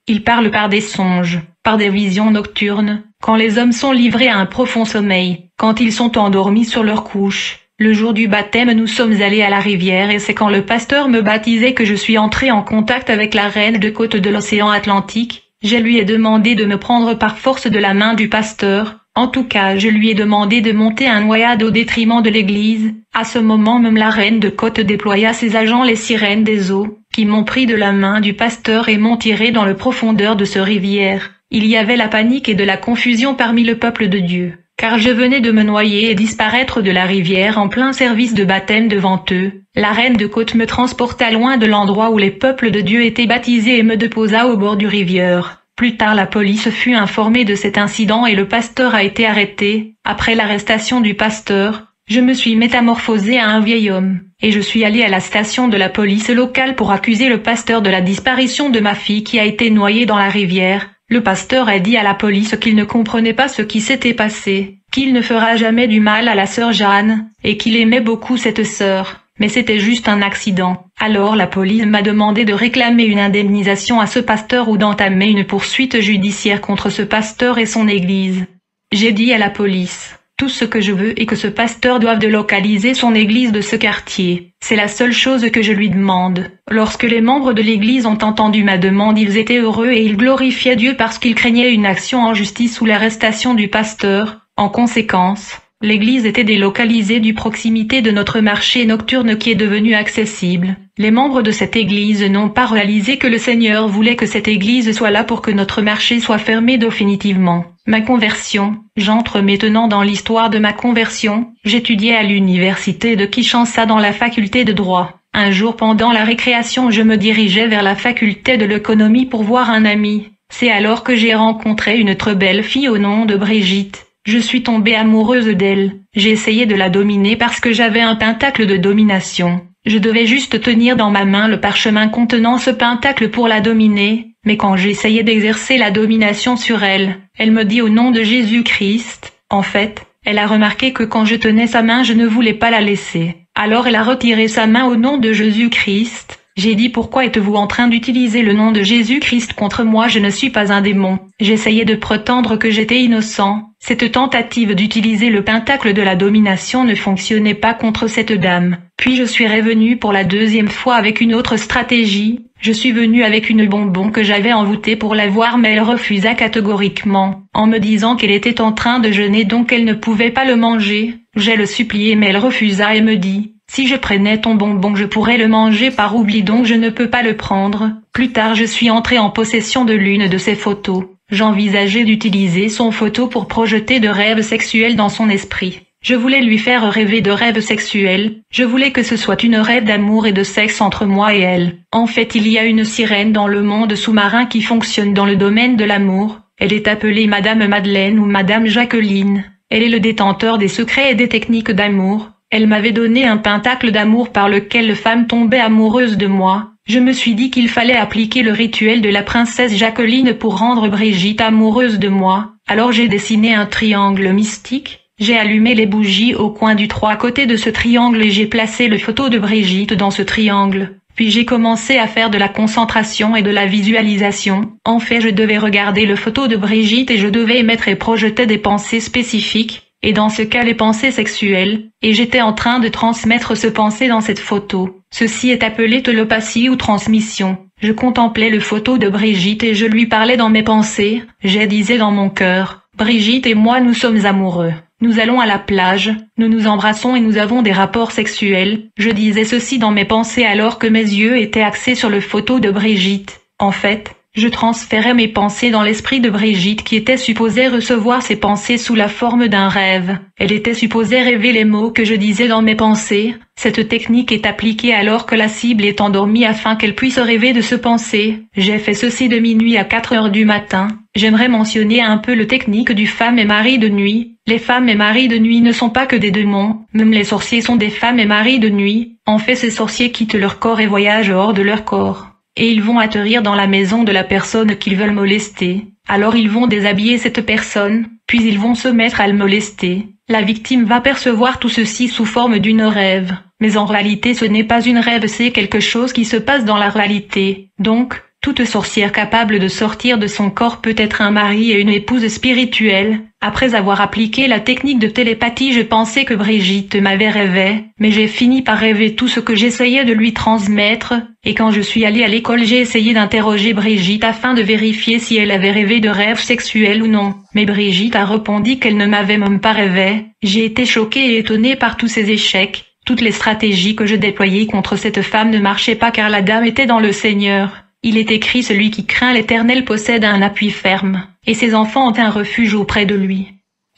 Il parle par des songes, par des visions nocturnes, quand les hommes sont livrés à un profond sommeil, quand ils sont endormis sur leur couche. Le jour du baptême nous sommes allés à la rivière et c'est quand le pasteur me baptisait que je suis entré en contact avec la reine de côte de l'océan Atlantique. Je lui ai demandé de me prendre par force de la main du pasteur. En tout cas, je lui ai demandé de monter un noyade au détriment de l'église. À ce moment même la reine de Côte déploya ses agents les sirènes des eaux, qui m'ont pris de la main du pasteur et m'ont tiré dans le profondeur de ce rivière. Il y avait la panique et de la confusion parmi le peuple de Dieu, car je venais de me noyer et disparaître de la rivière en plein service de baptême devant eux. La reine de Côte me transporta loin de l'endroit où les peuples de Dieu étaient baptisés et me déposa au bord du rivière. Plus tard la police fut informée de cet incident et le pasteur a été arrêté. Après l'arrestation du pasteur, je me suis métamorphosé à un vieil homme, et je suis allé à la station de la police locale pour accuser le pasteur de la disparition de ma fille qui a été noyée dans la rivière. Le pasteur a dit à la police qu'il ne comprenait pas ce qui s'était passé, qu'il ne fera jamais du mal à la sœur Jeanne, et qu'il aimait beaucoup cette sœur. Mais c'était juste un accident. Alors la police m'a demandé de réclamer une indemnisation à ce pasteur ou d'entamer une poursuite judiciaire contre ce pasteur et son église. J'ai dit à la police, tout ce que je veux est que ce pasteur doive délocaliser son église de ce quartier. C'est la seule chose que je lui demande. Lorsque les membres de l'église ont entendu ma demande, ils étaient heureux et ils glorifiaient Dieu parce qu'ils craignaient une action en justice ou l'arrestation du pasteur. En conséquence, l'église était délocalisée du proximité de notre marché nocturne qui est devenu accessible. Les membres de cette église n'ont pas réalisé que le Seigneur voulait que cette église soit là pour que notre marché soit fermé définitivement. Ma conversion. J'entre maintenant dans l'histoire de ma conversion. J'étudiais à l'université de Kinshasa dans la faculté de droit. Un jour pendant la récréation, je me dirigeais vers la faculté de l'économie pour voir un ami. C'est alors que j'ai rencontré une très belle fille au nom de Brigitte. Je suis tombée amoureuse d'elle. J'ai essayé de la dominer parce que j'avais un pentacle de domination. Je devais juste tenir dans ma main le parchemin contenant ce pentacle pour la dominer, mais quand j'essayais d'exercer la domination sur elle, elle me dit au nom de Jésus-Christ. En fait, elle a remarqué que quand je tenais sa main je ne voulais pas la laisser. Alors elle a retiré sa main au nom de Jésus-Christ. J'ai dit pourquoi êtes-vous en train d'utiliser le nom de Jésus-Christ contre moi? Je ne suis pas un démon. J'essayais de prétendre que j'étais innocent. Cette tentative d'utiliser le pentacle de la domination ne fonctionnait pas contre cette dame. Puis je suis revenu pour la deuxième fois avec une autre stratégie. Je suis venu avec une bonbon que j'avais envoûtée pour la voir mais elle refusa catégoriquement, en me disant qu'elle était en train de jeûner donc elle ne pouvait pas le manger. J'ai le supplié mais elle refusa et me dit: si je prenais ton bonbon je pourrais le manger par oubli donc je ne peux pas le prendre. Plus tard je suis entré en possession de l'une de ses photos. J'envisageais d'utiliser son photo pour projeter de rêves sexuels dans son esprit. Je voulais lui faire rêver de rêves sexuels. Je voulais que ce soit une rêve d'amour et de sexe entre moi et elle. En fait, il y a une sirène dans le monde sous-marin qui fonctionne dans le domaine de l'amour. Elle est appelée Madame Madeleine ou Madame Jacqueline. Elle est le détenteur des secrets et des techniques d'amour. Elle m'avait donné un pentacle d'amour par lequel les femmes tombaient amoureuses de moi. Je me suis dit qu'il fallait appliquer le rituel de la princesse Jacqueline pour rendre Brigitte amoureuse de moi. Alors j'ai dessiné un triangle mystique. J'ai allumé les bougies au coin du trois côtés de ce triangle et j'ai placé le photo de Brigitte dans ce triangle. Puis j'ai commencé à faire de la concentration et de la visualisation. En fait, je devais regarder le photo de Brigitte et je devais émettre et projeter des pensées spécifiques. Et dans ce cas les pensées sexuelles, et j'étais en train de transmettre ce pensée dans cette photo. Ceci est appelé télépathie ou transmission. Je contemplais le photo de Brigitte et je lui parlais dans mes pensées. Je disais dans mon cœur: Brigitte et moi nous sommes amoureux. Nous allons à la plage, nous nous embrassons et nous avons des rapports sexuels. Je disais ceci dans mes pensées alors que mes yeux étaient axés sur le photo de Brigitte. En fait, je transférais mes pensées dans l'esprit de Brigitte qui était supposée recevoir ces pensées sous la forme d'un rêve. Elle était supposée rêver les mots que je disais dans mes pensées. Cette technique est appliquée alors que la cible est endormie afin qu'elle puisse rêver de ce pensée. J'ai fait ceci de minuit à 4 heures du matin. J'aimerais mentionner un peu le technique du femme et mari de nuit. Les femmes et maris de nuit ne sont pas que des démons. Même les sorciers sont des femmes et maris de nuit. En fait, ces sorciers quittent leur corps et voyagent hors de leur corps. Et ils vont atterrir dans la maison de la personne qu'ils veulent molester. Alors ils vont déshabiller cette personne, puis ils vont se mettre à le molester. La victime va percevoir tout ceci sous forme d'une rêve. Mais en réalité ce n'est pas une rêve, c'est quelque chose qui se passe dans la réalité. Donc, Toute sorcière capable de sortir de son corps peut être un mari et une épouse spirituelle. Après avoir appliqué la technique de télépathie, je pensais que Brigitte m'avait rêvé, mais j'ai fini par rêver tout ce que j'essayais de lui transmettre, et quand je suis allée à l'école j'ai essayé d'interroger Brigitte afin de vérifier si elle avait rêvé de rêves sexuels ou non. Mais Brigitte a répondu qu'elle ne m'avait même pas rêvé. J'ai été choquée et étonnée par tous ces échecs. Toutes les stratégies que je déployais contre cette femme ne marchaient pas car la dame était dans le Seigneur. Il est écrit: celui qui craint l'Éternel possède un appui ferme, et ses enfants ont un refuge auprès de lui.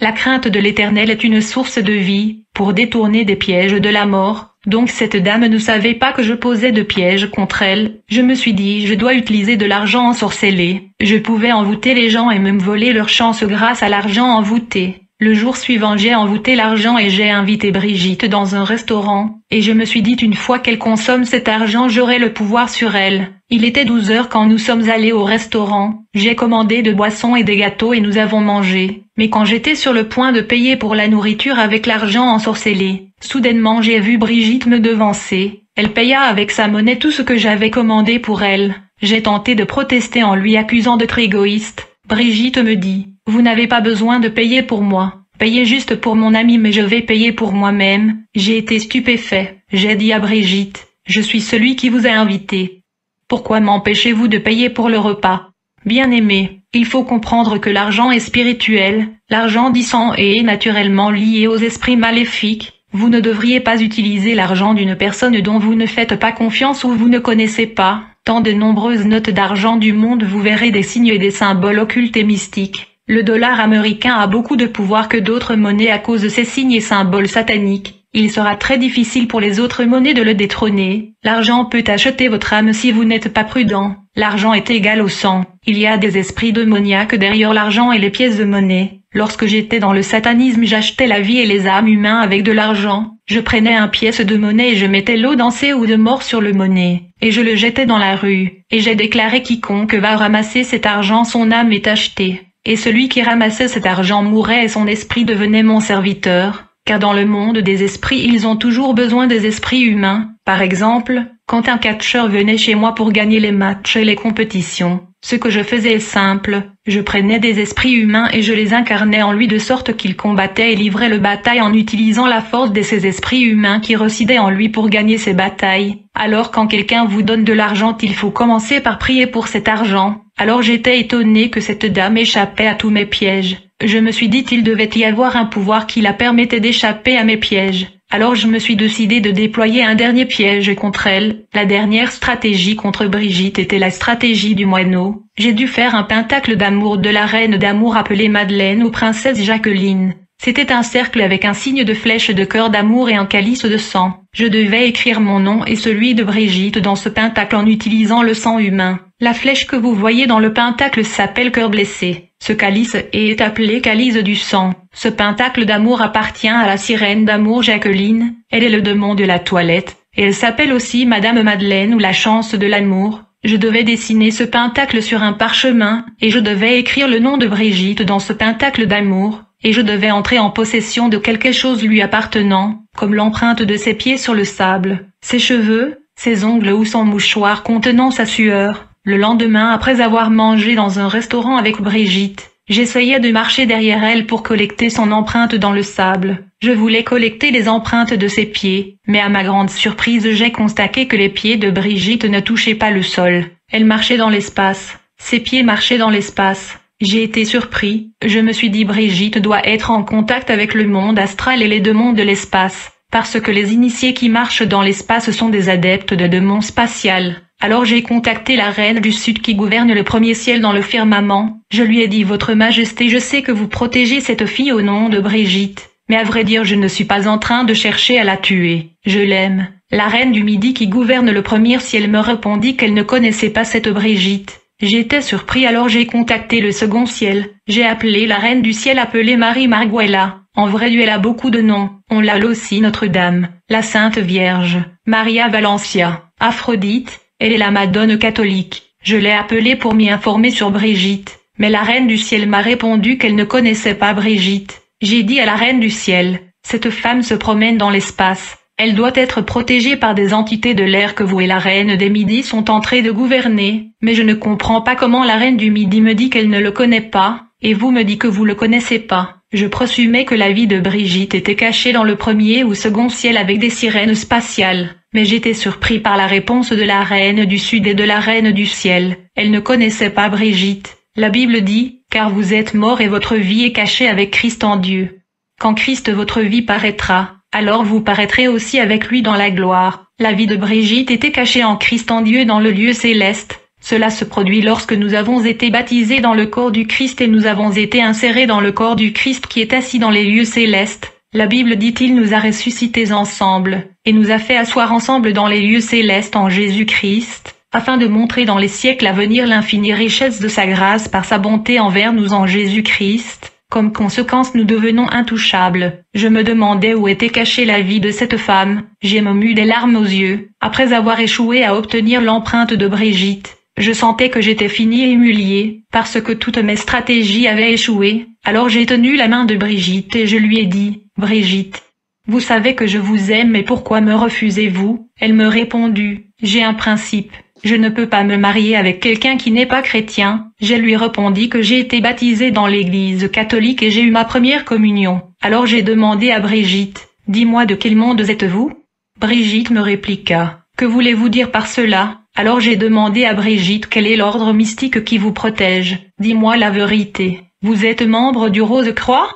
La crainte de l'Éternel est une source de vie, pour détourner des pièges de la mort. Donc cette dame ne savait pas que je posais de pièges contre elle. Je me suis dit: je dois utiliser de l'argent ensorcelé. Je pouvais envoûter les gens et même voler leur chance grâce à l'argent envoûté. Le jour suivant, j'ai envoûté l'argent et j'ai invité Brigitte dans un restaurant, et je me suis dit: une fois qu'elle consomme cet argent, j'aurai le pouvoir sur elle. Il était 12 heures quand nous sommes allés au restaurant. J'ai commandé de boissons et des gâteaux et nous avons mangé. Mais quand j'étais sur le point de payer pour la nourriture avec l'argent ensorcelé, soudainement j'ai vu Brigitte me devancer. Elle paya avec sa monnaie tout ce que j'avais commandé pour elle. J'ai tenté de protester en lui accusant d'être égoïste. Brigitte me dit: vous n'avez pas besoin de payer pour moi. Payez juste pour mon ami, mais je vais payer pour moi-même. J'ai été stupéfait. J'ai dit à Brigitte: je suis celui qui vous a invité. Pourquoi m'empêchez-vous de payer pour le repas? Bien-aimé, il faut comprendre que l'argent est spirituel. L'argent du sang est naturellement lié aux esprits maléfiques. Vous ne devriez pas utiliser l'argent d'une personne dont vous ne faites pas confiance ou vous ne connaissez pas. Dans de nombreuses notes d'argent du monde, vous verrez des signes et des symboles occultes et mystiques. Le dollar américain a beaucoup de pouvoir que d'autres monnaies à cause de ces signes et symboles sataniques. Il sera très difficile pour les autres monnaies de le détrôner. L'argent peut acheter votre âme si vous n'êtes pas prudent. L'argent est égal au sang. Il y a des esprits démoniaques derrière l'argent et les pièces de monnaie. Lorsque j'étais dans le satanisme, j'achetais la vie et les âmes humains avec de l'argent. Je prenais une pièce de monnaie et je mettais l'eau dansée ou de mort sur le monnaie, et je le jetais dans la rue. Et j'ai déclaré: quiconque va ramasser cet argent, son âme est achetée. Et celui qui ramassait cet argent mourait et son esprit devenait mon serviteur. Car dans le monde des esprits, ils ont toujours besoin des esprits humains. Par exemple, quand un catcheur venait chez moi pour gagner les matchs et les compétitions, ce que je faisais est simple. Je prenais des esprits humains et je les incarnais en lui de sorte qu'il combattait et livrait le bataille en utilisant la force de ces esprits humains qui résidaient en lui pour gagner ces batailles. Alors quand quelqu'un vous donne de l'argent, il faut commencer par prier pour cet argent. Alors j'étais étonné que cette dame échappait à tous mes pièges. Je me suis dit: il devait y avoir un pouvoir qui la permettait d'échapper à mes pièges. Alors je me suis décidé de déployer un dernier piège contre elle. La dernière stratégie contre Brigitte était la stratégie du moineau. J'ai dû faire un pentacle d'amour de la reine d'amour appelée Madeleine ou princesse Jacqueline. C'était un cercle avec un signe de flèche de cœur d'amour et un calice de sang. Je devais écrire mon nom et celui de Brigitte dans ce pentacle en utilisant le sang humain. La flèche que vous voyez dans le pentacle s'appelle cœur blessé. Ce calice est appelé calice du sang. Ce pentacle d'amour appartient à la sirène d'amour Jacqueline. Elle est le démon de la toilette. Et elle s'appelle aussi Madame Madeleine ou la chance de l'amour. Je devais dessiner ce pentacle sur un parchemin, et je devais écrire le nom de Brigitte dans ce pentacle d'amour, et je devais entrer en possession de quelque chose lui appartenant, comme l'empreinte de ses pieds sur le sable, ses cheveux, ses ongles ou son mouchoir contenant sa sueur. Le lendemain, après avoir mangé dans un restaurant avec Brigitte, j'essayais de marcher derrière elle pour collecter son empreinte dans le sable. Je voulais collecter les empreintes de ses pieds, mais à ma grande surprise, j'ai constaté que les pieds de Brigitte ne touchaient pas le sol. Elle marchait dans l'espace. Ses pieds marchaient dans l'espace. J'ai été surpris. Je me suis dit: Brigitte doit être en contact avec le monde astral et les démons de l'espace, parce que les initiés qui marchent dans l'espace sont des adeptes de démons spatial. Alors j'ai contacté la reine du Sud qui gouverne le premier ciel dans le firmament. Je lui ai dit: Votre Majesté, je sais que vous protégez cette fille au nom de Brigitte. Mais à vrai dire, je ne suis pas en train de chercher à la tuer. Je l'aime. La reine du Midi qui gouverne le premier ciel me répondit qu'elle ne connaissait pas cette Brigitte. J'étais surpris, alors j'ai contacté le second ciel. J'ai appelé la reine du ciel appelée Marie Marguela. En vrai, elle a beaucoup de noms. On l'appelle aussi Notre-Dame, la Sainte Vierge, Maria Valencia, Aphrodite. Elle est la Madone catholique. Je l'ai appelée pour m'y informer sur Brigitte. Mais la reine du ciel m'a répondu qu'elle ne connaissait pas Brigitte. J'ai dit à la reine du ciel: cette femme se promène dans l'espace. Elle doit être protégée par des entités de l'air que vous et la reine des Midis sont en train de gouverner, mais je ne comprends pas comment la reine du Midi me dit qu'elle ne le connaît pas, et vous me dites que vous le connaissez pas. Je présumais que la vie de Brigitte était cachée dans le premier ou second ciel avec des sirènes spatiales, mais j'étais surpris par la réponse de la reine du Sud et de la reine du ciel. Elle ne connaissait pas Brigitte. La Bible dit, car vous êtes morts et votre vie est cachée avec Christ en Dieu. Quand Christ votre vie paraîtra, alors vous paraîtrez aussi avec lui dans la gloire. La vie de Brigitte était cachée en Christ en Dieu dans le lieu céleste. Cela se produit lorsque nous avons été baptisés dans le corps du Christ et nous avons été insérés dans le corps du Christ qui est assis dans les lieux célestes. La Bible dit-il nous a ressuscités ensemble, et nous a fait asseoir ensemble dans les lieux célestes en Jésus-Christ, afin de montrer dans les siècles à venir l'infinie richesse de sa grâce par sa bonté envers nous en Jésus-Christ. Comme conséquence nous devenons intouchables. Je me demandais où était cachée la vie de cette femme. J'ai même eu des larmes aux yeux, après avoir échoué à obtenir l'empreinte de Brigitte. Je sentais que j'étais fini et humilié, parce que toutes mes stratégies avaient échoué. Alors j'ai tenu la main de Brigitte et je lui ai dit, « Brigitte, vous savez que je vous aime mais pourquoi me refusez-vous » Elle me répondit, « J'ai un principe. Je ne peux pas me marier avec quelqu'un qui n'est pas chrétien. » Je lui répondis que j'ai été baptisée dans l'église catholique et j'ai eu ma première communion. Alors j'ai demandé à Brigitte, « Dis-moi de quel monde êtes-vous » Brigitte me répliqua, « Que voulez-vous dire par cela ?» Alors j'ai demandé à Brigitte quel est l'ordre mystique qui vous protège. Dis-moi la vérité. Vous êtes membre du Rose-Croix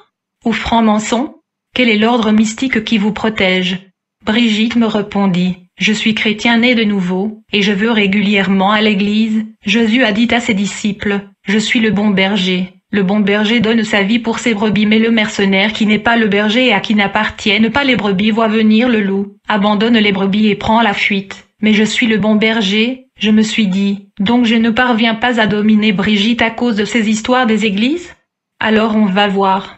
ou franc-maçon? Quel est l'ordre mystique qui vous protège? Brigitte me répondit, je suis chrétien né de nouveau, et je veux régulièrement à l'église. Jésus a dit à ses disciples, je suis le bon berger. Le bon berger donne sa vie pour ses brebis, mais le mercenaire qui n'est pas le berger et à qui n'appartiennent pas les brebis voit venir le loup, abandonne les brebis et prend la fuite. Mais je suis le bon berger, je me suis dit, donc je ne parviens pas à dominer Brigitte à cause de ces histoires des églises? Alors on va voir.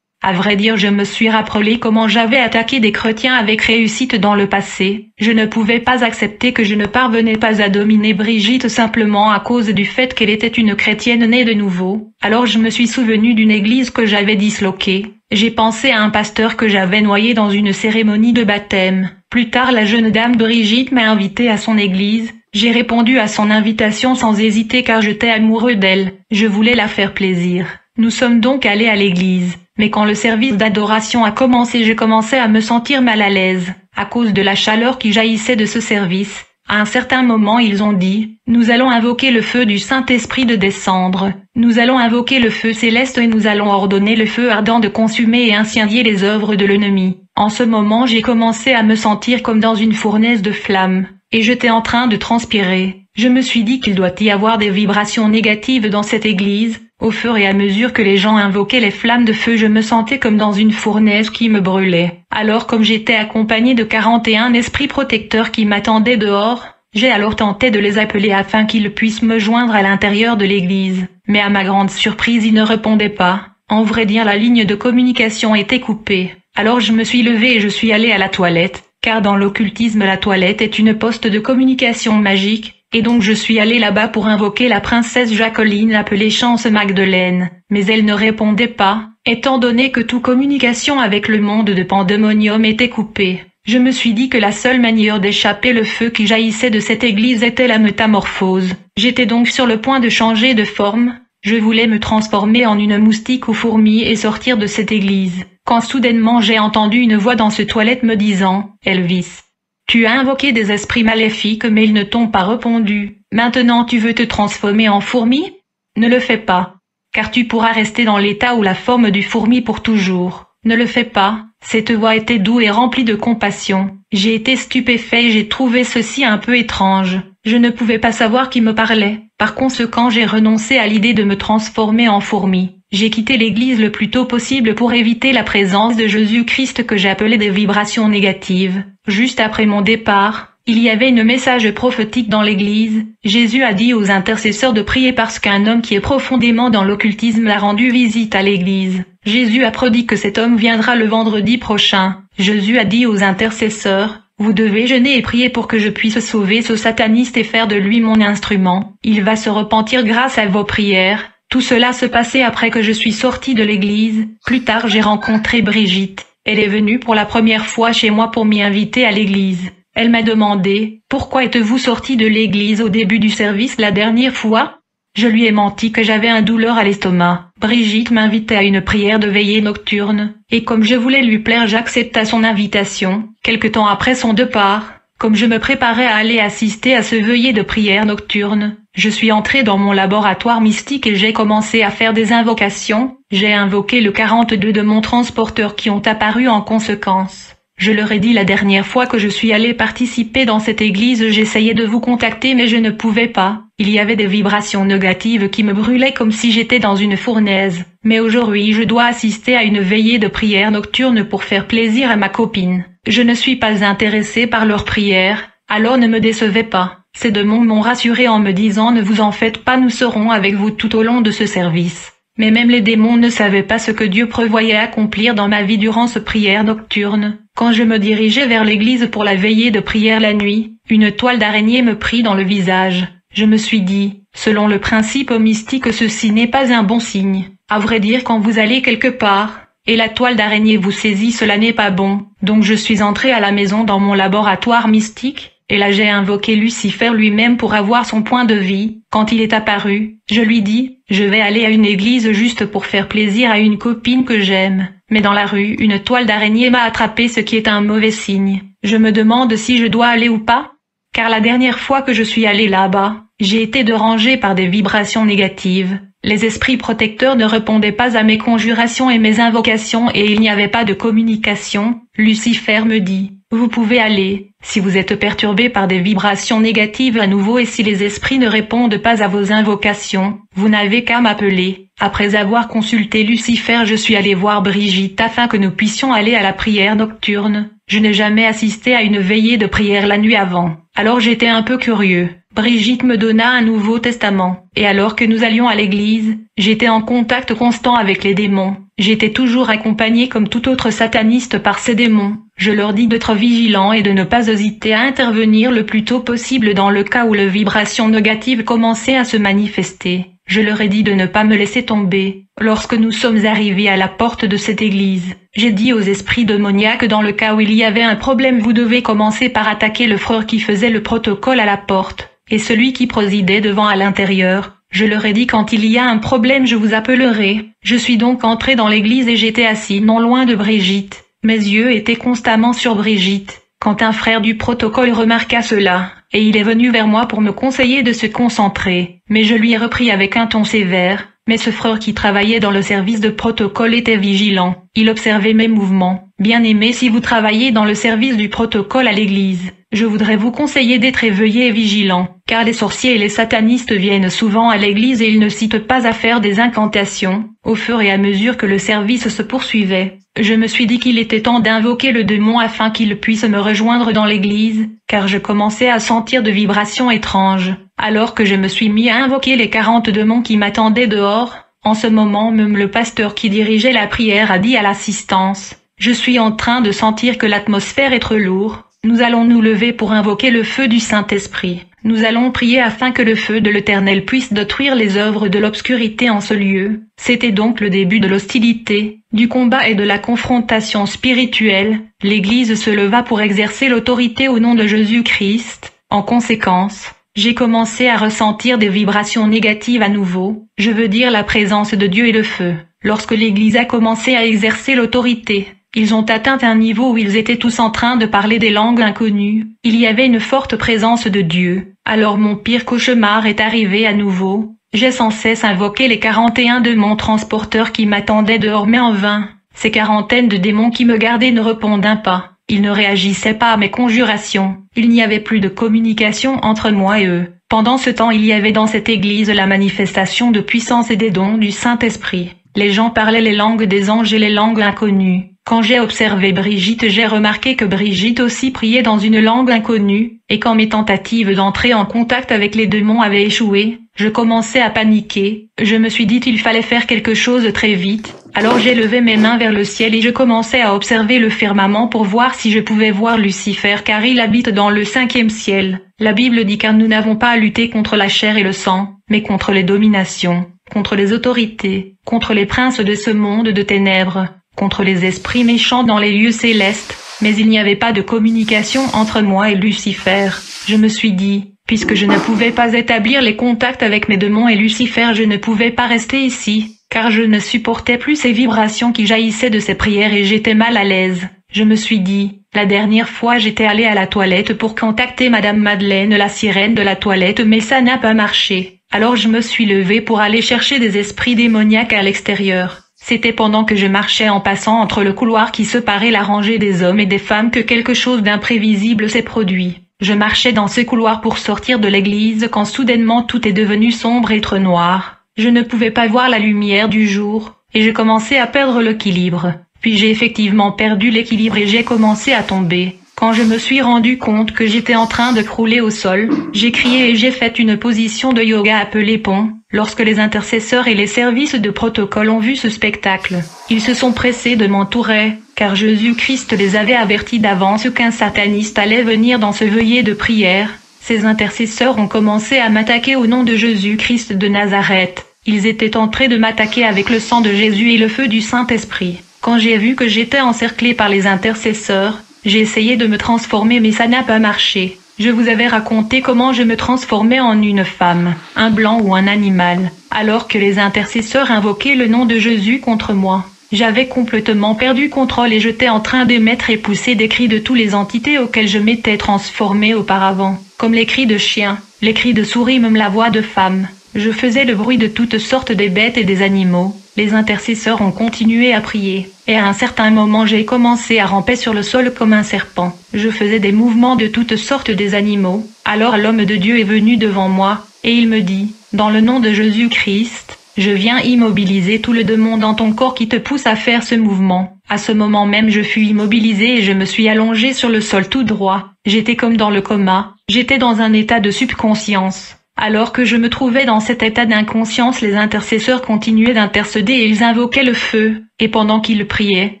À vrai dire, je me suis rappelé comment j'avais attaqué des chrétiens avec réussite dans le passé. Je ne pouvais pas accepter que je ne parvenais pas à dominer Brigitte simplement à cause du fait qu'elle était une chrétienne née de nouveau. Alors je me suis souvenu d'une église que j'avais disloquée. J'ai pensé à un pasteur que j'avais noyé dans une cérémonie de baptême. Plus tard, la jeune dame Brigitte m'a invité à son église. J'ai répondu à son invitation sans hésiter car j'étais amoureux d'elle. Je voulais la faire plaisir. Nous sommes donc allés à l'église. Mais quand le service d'adoration a commencé, j'ai commencé à me sentir mal à l'aise, à cause de la chaleur qui jaillissait de ce service. À un certain moment, ils ont dit, « Nous allons invoquer le feu du Saint-Esprit de descendre. Nous allons invoquer le feu céleste et nous allons ordonner le feu ardent de consumer et incendier les œuvres de l'ennemi. » En ce moment, j'ai commencé à me sentir comme dans une fournaise de flammes, et j'étais en train de transpirer. Je me suis dit qu'il doit y avoir des vibrations négatives dans cette église. Au fur et à mesure que les gens invoquaient les flammes de feu, je me sentais comme dans une fournaise qui me brûlait. Alors comme j'étais accompagné de 41 esprits protecteurs qui m'attendaient dehors, j'ai alors tenté de les appeler afin qu'ils puissent me joindre à l'intérieur de l'église. Mais à ma grande surprise, ils ne répondaient pas. En vrai dire, la ligne de communication était coupée. Alors je me suis levée et je suis allée à la toilette, car dans l'occultisme la toilette est une poste de communication magique. Et donc je suis allée là-bas pour invoquer la princesse Jacqueline appelée Chance Magdeleine, mais elle ne répondait pas, étant donné que toute communication avec le monde de Pandémonium était coupée. Je me suis dit que la seule manière d'échapper le feu qui jaillissait de cette église était la métamorphose. J'étais donc sur le point de changer de forme, je voulais me transformer en une moustique ou fourmi et sortir de cette église, quand soudainement j'ai entendu une voix dans ce toilette me disant, « Elvis, tu as invoqué des esprits maléfiques mais ils ne t'ont pas répondu. Maintenant tu veux te transformer en fourmi? Ne le fais pas, car tu pourras rester dans l'état ou la forme du fourmi pour toujours. Ne le fais pas. » Cette voix était douce et remplie de compassion. J'ai été stupéfait et j'ai trouvé ceci un peu étrange. Je ne pouvais pas savoir qui me parlait. Par conséquent, j'ai renoncé à l'idée de me transformer en fourmi. J'ai quitté l'église le plus tôt possible pour éviter la présence de Jésus-Christ que j'appelais des vibrations négatives. Juste après mon départ, il y avait un message prophétique dans l'église. Jésus a dit aux intercesseurs de prier parce qu'un homme qui est profondément dans l'occultisme a rendu visite à l'église. Jésus a prédit que cet homme viendra le vendredi prochain. Jésus a dit aux intercesseurs, « Vous devez jeûner et prier pour que je puisse sauver ce sataniste et faire de lui mon instrument. Il va se repentir grâce à vos prières. » Tout cela se passait après que je suis sortie de l'église. Plus tard, j'ai rencontré Brigitte. Elle est venue pour la première fois chez moi pour m'y inviter à l'église. Elle m'a demandé « Pourquoi êtes-vous sorti de l'église au début du service la dernière fois ?» Je lui ai menti que j'avais un douleur à l'estomac. Brigitte m'invitait à une prière de veillée nocturne, et comme je voulais lui plaire, j'accepta son invitation. Quelque temps après son départ, comme je me préparais à aller assister à ce veillée de prière nocturne, je suis entré dans mon laboratoire mystique et j'ai commencé à faire des invocations. J'ai invoqué le 42 de mon transporteur qui ont apparu en conséquence. Je leur ai dit la dernière fois que je suis allé participer dans cette église, j'essayais de vous contacter mais je ne pouvais pas. Il y avait des vibrations négatives qui me brûlaient comme si j'étais dans une fournaise. Mais aujourd'hui je dois assister à une veillée de prière nocturne pour faire plaisir à ma copine. Je ne suis pas intéressé par leurs prières, alors ne me décevez pas. Ces démons m'ont rassuré en me disant ne vous en faites pas, nous serons avec vous tout au long de ce service. Mais même les démons ne savaient pas ce que Dieu prévoyait accomplir dans ma vie durant ce prière nocturne. Quand je me dirigeais vers l'église pour la veillée de prière la nuit, une toile d'araignée me prit dans le visage. Je me suis dit, selon le principe mystique, ceci n'est pas un bon signe. À vrai dire, quand vous allez quelque part, et la toile d'araignée vous saisit, cela n'est pas bon. Donc je suis entré à la maison dans mon laboratoire mystique, et là j'ai invoqué Lucifer lui-même pour avoir son point de vie. Quand il est apparu, je lui dis, je vais aller à une église juste pour faire plaisir à une copine que j'aime. Mais dans la rue, une toile d'araignée m'a attrapé, ce qui est un mauvais signe. Je me demande si je dois aller ou pas, car la dernière fois que je suis allé là-bas, j'ai été dérangé par des vibrations négatives. Les esprits protecteurs ne répondaient pas à mes conjurations et mes invocations et il n'y avait pas de communication. Lucifer me dit, vous pouvez aller, si vous êtes perturbé par des vibrations négatives à nouveau et si les esprits ne répondent pas à vos invocations, vous n'avez qu'à m'appeler. Après avoir consulté Lucifer, je suis allé voir Brigitte afin que nous puissions aller à la prière nocturne. Je n'ai jamais assisté à une veillée de prière la nuit avant, alors j'étais un peu curieux. Brigitte me donna un Nouveau Testament, et alors que nous allions à l'église, j'étais en contact constant avec les démons. J'étais toujours accompagné comme tout autre sataniste par ces démons. Je leur dis d'être vigilants et de ne pas hésiter à intervenir le plus tôt possible dans le cas où les vibrations négatives commençaient à se manifester. Je leur ai dit de ne pas me laisser tomber. Lorsque nous sommes arrivés à la porte de cette église, j'ai dit aux esprits démoniaques, dans le cas où il y avait un problème, vous devez commencer par attaquer le frère qui faisait le protocole à la porte, et celui qui présidait devant à l'intérieur. Je leur ai dit, quand il y a un problème, je vous appellerai. Je suis donc entré dans l'église et j'étais assis non loin de Brigitte. Mes yeux étaient constamment sur Brigitte. Quand un frère du protocole remarqua cela, et il est venu vers moi pour me conseiller de se concentrer, mais je lui ai repris avec un ton sévère. Mais ce frère qui travaillait dans le service de protocole était vigilant. Il observait mes mouvements. Bien-aimé, si vous travaillez dans le service du protocole à l'église, je voudrais vous conseiller d'être éveillé et vigilant, car les sorciers et les satanistes viennent souvent à l'église et ils ne citent pas à faire des incantations. Au fur et à mesure que le service se poursuivait, je me suis dit qu'il était temps d'invoquer le démon afin qu'il puisse me rejoindre dans l'église, car je commençais à sentir de vibrations étranges. Alors que je me suis mis à invoquer les 40 démons qui m'attendaient dehors, en ce moment même le pasteur qui dirigeait la prière a dit à l'assistance, « Je suis en train de sentir que l'atmosphère est trop lourde. Nous allons nous lever pour invoquer le feu du Saint-Esprit. Nous allons prier afin que le feu de l'Éternel puisse détruire les œuvres de l'obscurité en ce lieu. » C'était donc le début de l'hostilité, du combat et de la confrontation spirituelle. L'Église se leva pour exercer l'autorité au nom de Jésus-Christ. En conséquence, j'ai commencé à ressentir des vibrations négatives à nouveau, je veux dire la présence de Dieu et le feu. Lorsque l'Église a commencé à exercer l'autorité, ils ont atteint un niveau où ils étaient tous en train de parler des langues inconnues. Il y avait une forte présence de Dieu. Alors mon pire cauchemar est arrivé à nouveau. J'ai sans cesse invoqué les 41 démons transporteurs qui m'attendaient dehors, mais en vain. Ces quarantaines de démons qui me gardaient ne répondaient pas. Ils ne réagissaient pas à mes conjurations. Il n'y avait plus de communication entre moi et eux. Pendant ce temps, il y avait dans cette église la manifestation de puissance et des dons du Saint-Esprit. Les gens parlaient les langues des anges et les langues inconnues. Quand j'ai observé Brigitte, j'ai remarqué que Brigitte aussi priait dans une langue inconnue, et quand mes tentatives d'entrer en contact avec les démons avaient échoué, je commençais à paniquer. Je me suis dit qu'il fallait faire quelque chose très vite. Alors j'ai levé mes mains vers le ciel et je commençais à observer le firmament pour voir si je pouvais voir Lucifer, car il habite dans le 5e ciel. La Bible dit, car nous n'avons pas à lutter contre la chair et le sang, mais contre les dominations, contre les autorités, contre les princes de ce monde de ténèbres, contre les esprits méchants dans les lieux célestes, mais il n'y avait pas de communication entre moi et Lucifer. Je me suis dit, puisque je ne pouvais pas établir les contacts avec mes démons et Lucifer, je ne pouvais pas rester ici, car je ne supportais plus ces vibrations qui jaillissaient de ces prières et j'étais mal à l'aise. Je me suis dit, la dernière fois j'étais allée à la toilette pour contacter Madame Madeleine, la sirène de la toilette, mais ça n'a pas marché. Alors je me suis levée pour aller chercher des esprits démoniaques à l'extérieur. C'était pendant que je marchais en passant entre le couloir qui séparait la rangée des hommes et des femmes que quelque chose d'imprévisible s'est produit. Je marchais dans ce couloir pour sortir de l'église quand soudainement tout est devenu sombre et trop noir. Je ne pouvais pas voir la lumière du jour, et je commençais à perdre l'équilibre. Puis j'ai effectivement perdu l'équilibre et j'ai commencé à tomber. Quand je me suis rendu compte que j'étais en train de crouler au sol, j'ai crié et j'ai fait une position de yoga appelée pont. Lorsque les intercesseurs et les services de protocole ont vu ce spectacle, ils se sont pressés de m'entourer, car Jésus-Christ les avait avertis d'avance qu'un sataniste allait venir dans ce veillée de prière. Ces intercesseurs ont commencé à m'attaquer au nom de Jésus-Christ de Nazareth. Ils étaient en train de m'attaquer avec le sang de Jésus et le feu du Saint-Esprit. Quand j'ai vu que j'étais encerclé par les intercesseurs, j'ai essayé de me transformer mais ça n'a pas marché. Je vous avais raconté comment je me transformais en une femme, un blanc ou un animal, alors que les intercesseurs invoquaient le nom de Jésus contre moi. J'avais complètement perdu contrôle et j'étais en train d'émettre et pousser des cris de toutes les entités auxquelles je m'étais transformé auparavant, comme les cris de chiens, les cris de souris, même la voix de femme. Je faisais le bruit de toutes sortes des bêtes et des animaux. Les intercesseurs ont continué à prier, et à un certain moment j'ai commencé à ramper sur le sol comme un serpent. Je faisais des mouvements de toutes sortes des animaux. Alors l'homme de Dieu est venu devant moi, et il me dit, dans le nom de Jésus-Christ, je viens immobiliser tout le démon dans ton corps qui te pousse à faire ce mouvement. À ce moment même je fus immobilisé et je me suis allongé sur le sol tout droit. J'étais comme dans le coma, j'étais dans un état de subconscience. Alors que je me trouvais dans cet état d'inconscience, les intercesseurs continuaient d'intercéder et ils invoquaient le feu. Et pendant qu'ils priaient,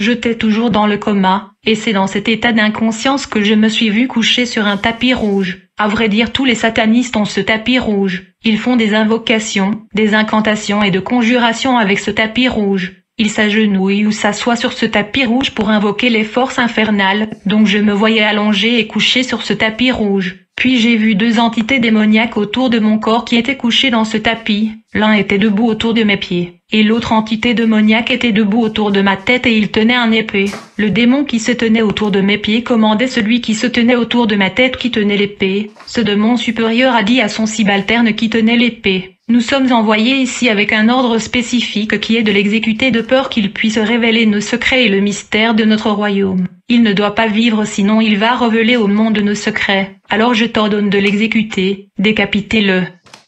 j'étais toujours dans le coma, et c'est dans cet état d'inconscience que je me suis vu couché sur un tapis rouge. À vrai dire, tous les satanistes ont ce tapis rouge. Ils font des invocations, des incantations et de conjurations avec ce tapis rouge. Ils s'agenouillent ou s'assoient sur ce tapis rouge pour invoquer les forces infernales, donc je me voyais allongé et couché sur ce tapis rouge. Puis j'ai vu deux entités démoniaques autour de mon corps qui étaient couchées dans ce tapis. L'un était debout autour de mes pieds, et l'autre entité démoniaque était debout autour de ma tête et il tenait un épée. Le démon qui se tenait autour de mes pieds commandait celui qui se tenait autour de ma tête qui tenait l'épée. Ce démon supérieur a dit à son subalterne qui tenait l'épée, « Nous sommes envoyés ici avec un ordre spécifique qui est de l'exécuter de peur qu'il puisse révéler nos secrets et le mystère de notre royaume. Il ne doit pas vivre sinon il va révéler au monde nos secrets. Alors je t'ordonne de l'exécuter, décapitez-le. »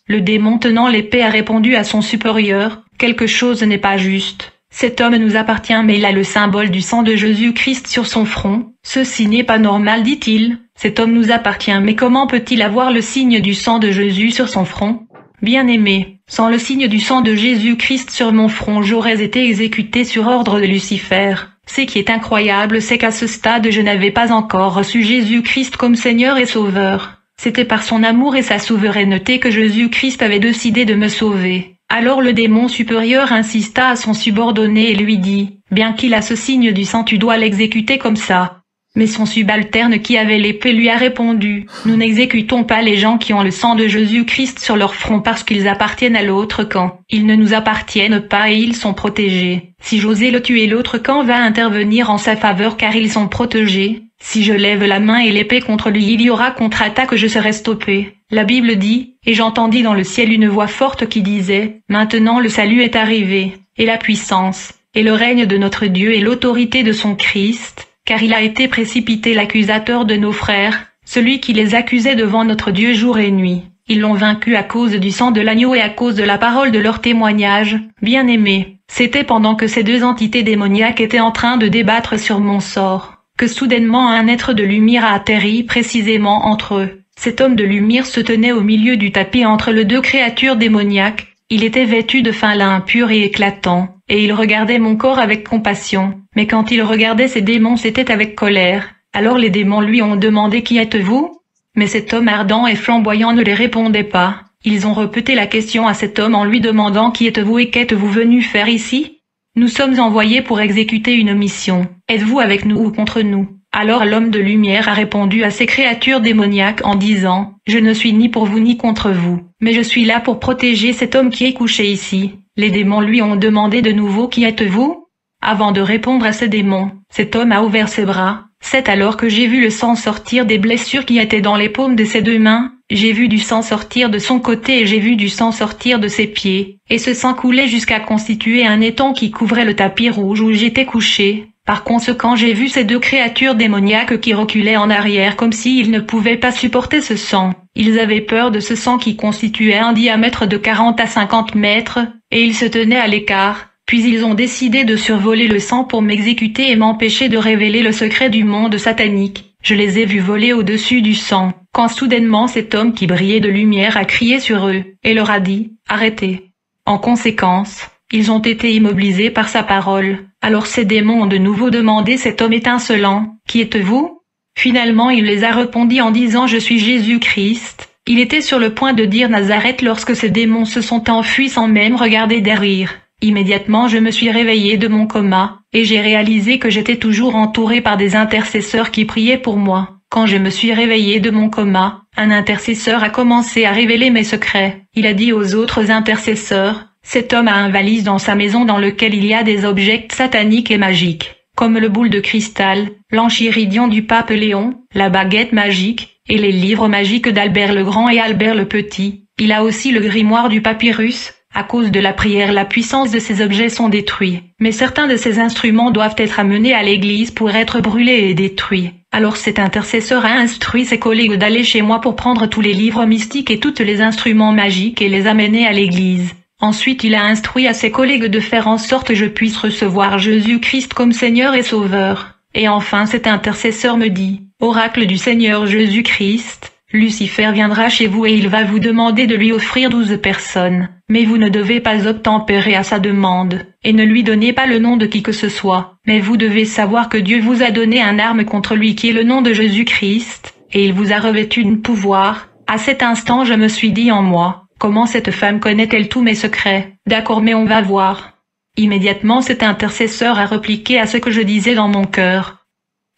Le démon tenant l'épée a répondu à son supérieur, « Quelque chose n'est pas juste. Cet homme nous appartient mais il a le symbole du sang de Jésus-Christ sur son front. Ceci n'est pas normal, dit-il. Cet homme nous appartient mais comment peut-il avoir le signe du sang de Jésus sur son front ? Bien-aimé, sans le signe du sang de Jésus-Christ sur mon front, j'aurais été exécuté sur ordre de Lucifer. Ce qui est incroyable, c'est qu'à ce stade je n'avais pas encore reçu Jésus-Christ comme Seigneur et Sauveur. C'était par son amour et sa souveraineté que Jésus-Christ avait décidé de me sauver. Alors le démon supérieur insista à son subordonné et lui dit, « Bien qu'il a ce signe du sang, tu dois l'exécuter comme ça. » Mais son subalterne qui avait l'épée lui a répondu, « Nous n'exécutons pas les gens qui ont le sang de Jésus-Christ sur leur front parce qu'ils appartiennent à l'autre camp. Ils ne nous appartiennent pas et ils sont protégés. Si j'osais le tuer, l'autre camp va intervenir en sa faveur car ils sont protégés. Si je lève la main et l'épée contre lui, il y aura contre-attaque, je serai stoppé. » La Bible dit, « Et j'entendis dans le ciel une voix forte qui disait, « Maintenant le salut est arrivé, et la puissance, et le règne de notre Dieu et l'autorité de son Christ. » Car il a été précipité l'accusateur de nos frères, celui qui les accusait devant notre Dieu jour et nuit. Ils l'ont vaincu à cause du sang de l'agneau et à cause de la parole de leur témoignage. Bien-aimés, c'était pendant que ces deux entités démoniaques étaient en train de débattre sur mon sort, que soudainement un être de lumière a atterri précisément entre eux. Cet homme de lumière se tenait au milieu du tapis entre les deux créatures démoniaques. Il était vêtu de fin lin pur et éclatant, et il regardait mon corps avec compassion. Mais quand il regardait ces démons, c'était avec colère. Alors les démons lui ont demandé « Qui êtes-vous » Mais cet homme ardent et flamboyant ne les répondait pas. Ils ont répété la question à cet homme en lui demandant « Qui êtes-vous et qu'êtes-vous venu faire ici ?» Nous sommes envoyés pour exécuter une mission. Êtes-vous avec nous ou contre nous? Alors l'homme de lumière a répondu à ces créatures démoniaques en disant, je ne suis ni pour vous ni contre vous, mais je suis là pour protéger cet homme qui est couché ici. Les démons lui ont demandé de nouveau, qui êtes-vous? Avant de répondre à ces démons, cet homme a ouvert ses bras. C'est alors que j'ai vu le sang sortir des blessures qui étaient dans les paumes de ses deux mains. J'ai vu du sang sortir de son côté et j'ai vu du sang sortir de ses pieds. Et ce sang coulait jusqu'à constituer un étang qui couvrait le tapis rouge où j'étais couché. Par conséquent, j'ai vu ces deux créatures démoniaques qui reculaient en arrière comme s'ils ne pouvaient pas supporter ce sang. Ils avaient peur de ce sang qui constituait un diamètre de 40 à 50 mètres, et ils se tenaient à l'écart. Puis ils ont décidé de survoler le sang pour m'exécuter et m'empêcher de révéler le secret du monde satanique. Je les ai vus voler au-dessus du sang, quand soudainement cet homme qui brillait de lumière a crié sur eux, et leur a dit, « Arrêtez !» En conséquence, ils ont été immobilisés par sa parole. Alors ces démons ont de nouveau demandé cet homme étincelant, « Qui êtes-vous » Finalement il les a répondus en disant « Je suis Jésus-Christ ». Il était sur le point de dire Nazareth lorsque ces démons se sont enfuis sans même regarder derrière. Immédiatement je me suis réveillé de mon coma, et j'ai réalisé que j'étais toujours entouré par des intercesseurs qui priaient pour moi. Quand je me suis réveillé de mon coma, un intercesseur a commencé à révéler mes secrets. Il a dit aux autres intercesseurs, « Cet homme a un valise dans sa maison dans lequel il y a des objets sataniques et magiques, comme le boule de cristal, l'enchiridion du pape Léon, la baguette magique, et les livres magiques d'Albert le Grand et Albert le Petit. Il a aussi le grimoire du papyrus. À cause de la prière, la puissance de ces objets sont détruits. Mais certains de ces instruments doivent être amenés à l'église pour être brûlés et détruits. Alors cet intercesseur a instruit ses collègues d'aller chez moi pour prendre tous les livres mystiques et tous les instruments magiques et les amener à l'église. Ensuite il a instruit à ses collègues de faire en sorte que je puisse recevoir Jésus-Christ comme Seigneur et Sauveur. Et enfin cet intercesseur me dit, « Oracle du Seigneur Jésus-Christ, Lucifer viendra chez vous et il va vous demander de lui offrir 12 personnes. Mais vous ne devez pas obtempérer à sa demande, et ne lui donnez pas le nom de qui que ce soit. Mais vous devez savoir que Dieu vous a donné un arme contre lui qui est le nom de Jésus-Christ, et il vous a revêtu de pouvoir. » À cet instant je me suis dit en moi, comment cette femme connaît-elle tous mes secrets? D'accord, mais on va voir. Immédiatement cet intercesseur a répliqué à ce que je disais dans mon cœur.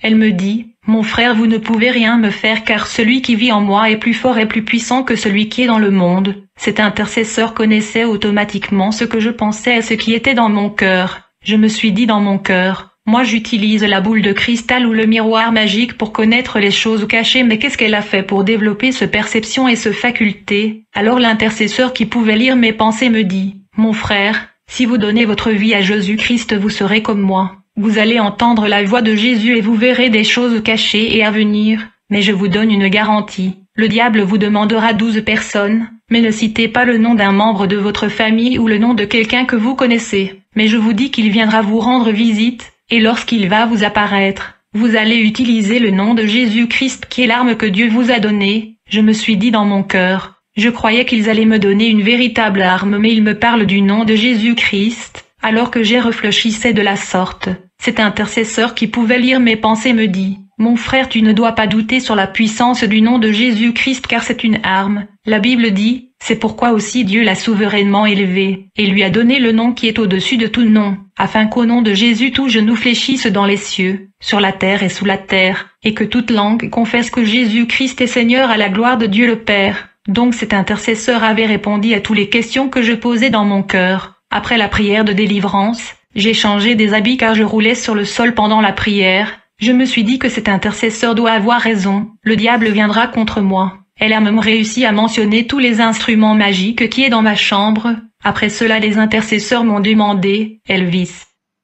Elle me dit, « Mon frère, vous ne pouvez rien me faire car celui qui vit en moi est plus fort et plus puissant que celui qui est dans le monde. » Cet intercesseur connaissait automatiquement ce que je pensais et ce qui était dans mon cœur. Je me suis dit dans mon cœur, « Moi j'utilise la boule de cristal ou le miroir magique pour connaître les choses cachées, mais qu'est-ce qu'elle a fait pour développer ce perception et ce faculté ?» Alors l'intercesseur qui pouvait lire mes pensées me dit, « Mon frère, si vous donnez votre vie à Jésus-Christ, vous serez comme moi. Vous allez entendre la voix de Jésus et vous verrez des choses cachées et à venir, mais je vous donne une garantie. Le diable vous demandera 12 personnes, mais ne citez pas le nom d'un membre de votre famille ou le nom de quelqu'un que vous connaissez. Mais je vous dis qu'il viendra vous rendre visite, et lorsqu'il va vous apparaître, vous allez utiliser le nom de Jésus-Christ qui est l'arme que Dieu vous a donnée. » Je me suis dit dans mon cœur, je croyais qu'ils allaient me donner une véritable arme, mais ils me parlent du nom de Jésus-Christ, alors que j'ai réfléchissais de la sorte. Cet intercesseur qui pouvait lire mes pensées me dit, « Mon frère, tu ne dois pas douter sur la puissance du nom de Jésus-Christ car c'est une arme. » La Bible dit, « C'est pourquoi aussi Dieu l'a souverainement élevé, et lui a donné le nom qui est au-dessus de tout nom, afin qu'au nom de Jésus tout genou fléchisse dans les cieux, sur la terre et sous la terre, et que toute langue confesse que Jésus-Christ est Seigneur à la gloire de Dieu le Père. » Donc cet intercesseur avait répondu à toutes les questions que je posais dans mon cœur. Après la prière de délivrance, j'ai changé des habits car je roulais sur le sol pendant la prière. Je me suis dit que cet intercesseur doit avoir raison. Le diable viendra contre moi. Elle a même réussi à mentionner tous les instruments magiques qui est dans ma chambre. Après cela, les intercesseurs m'ont demandé, « Elvis,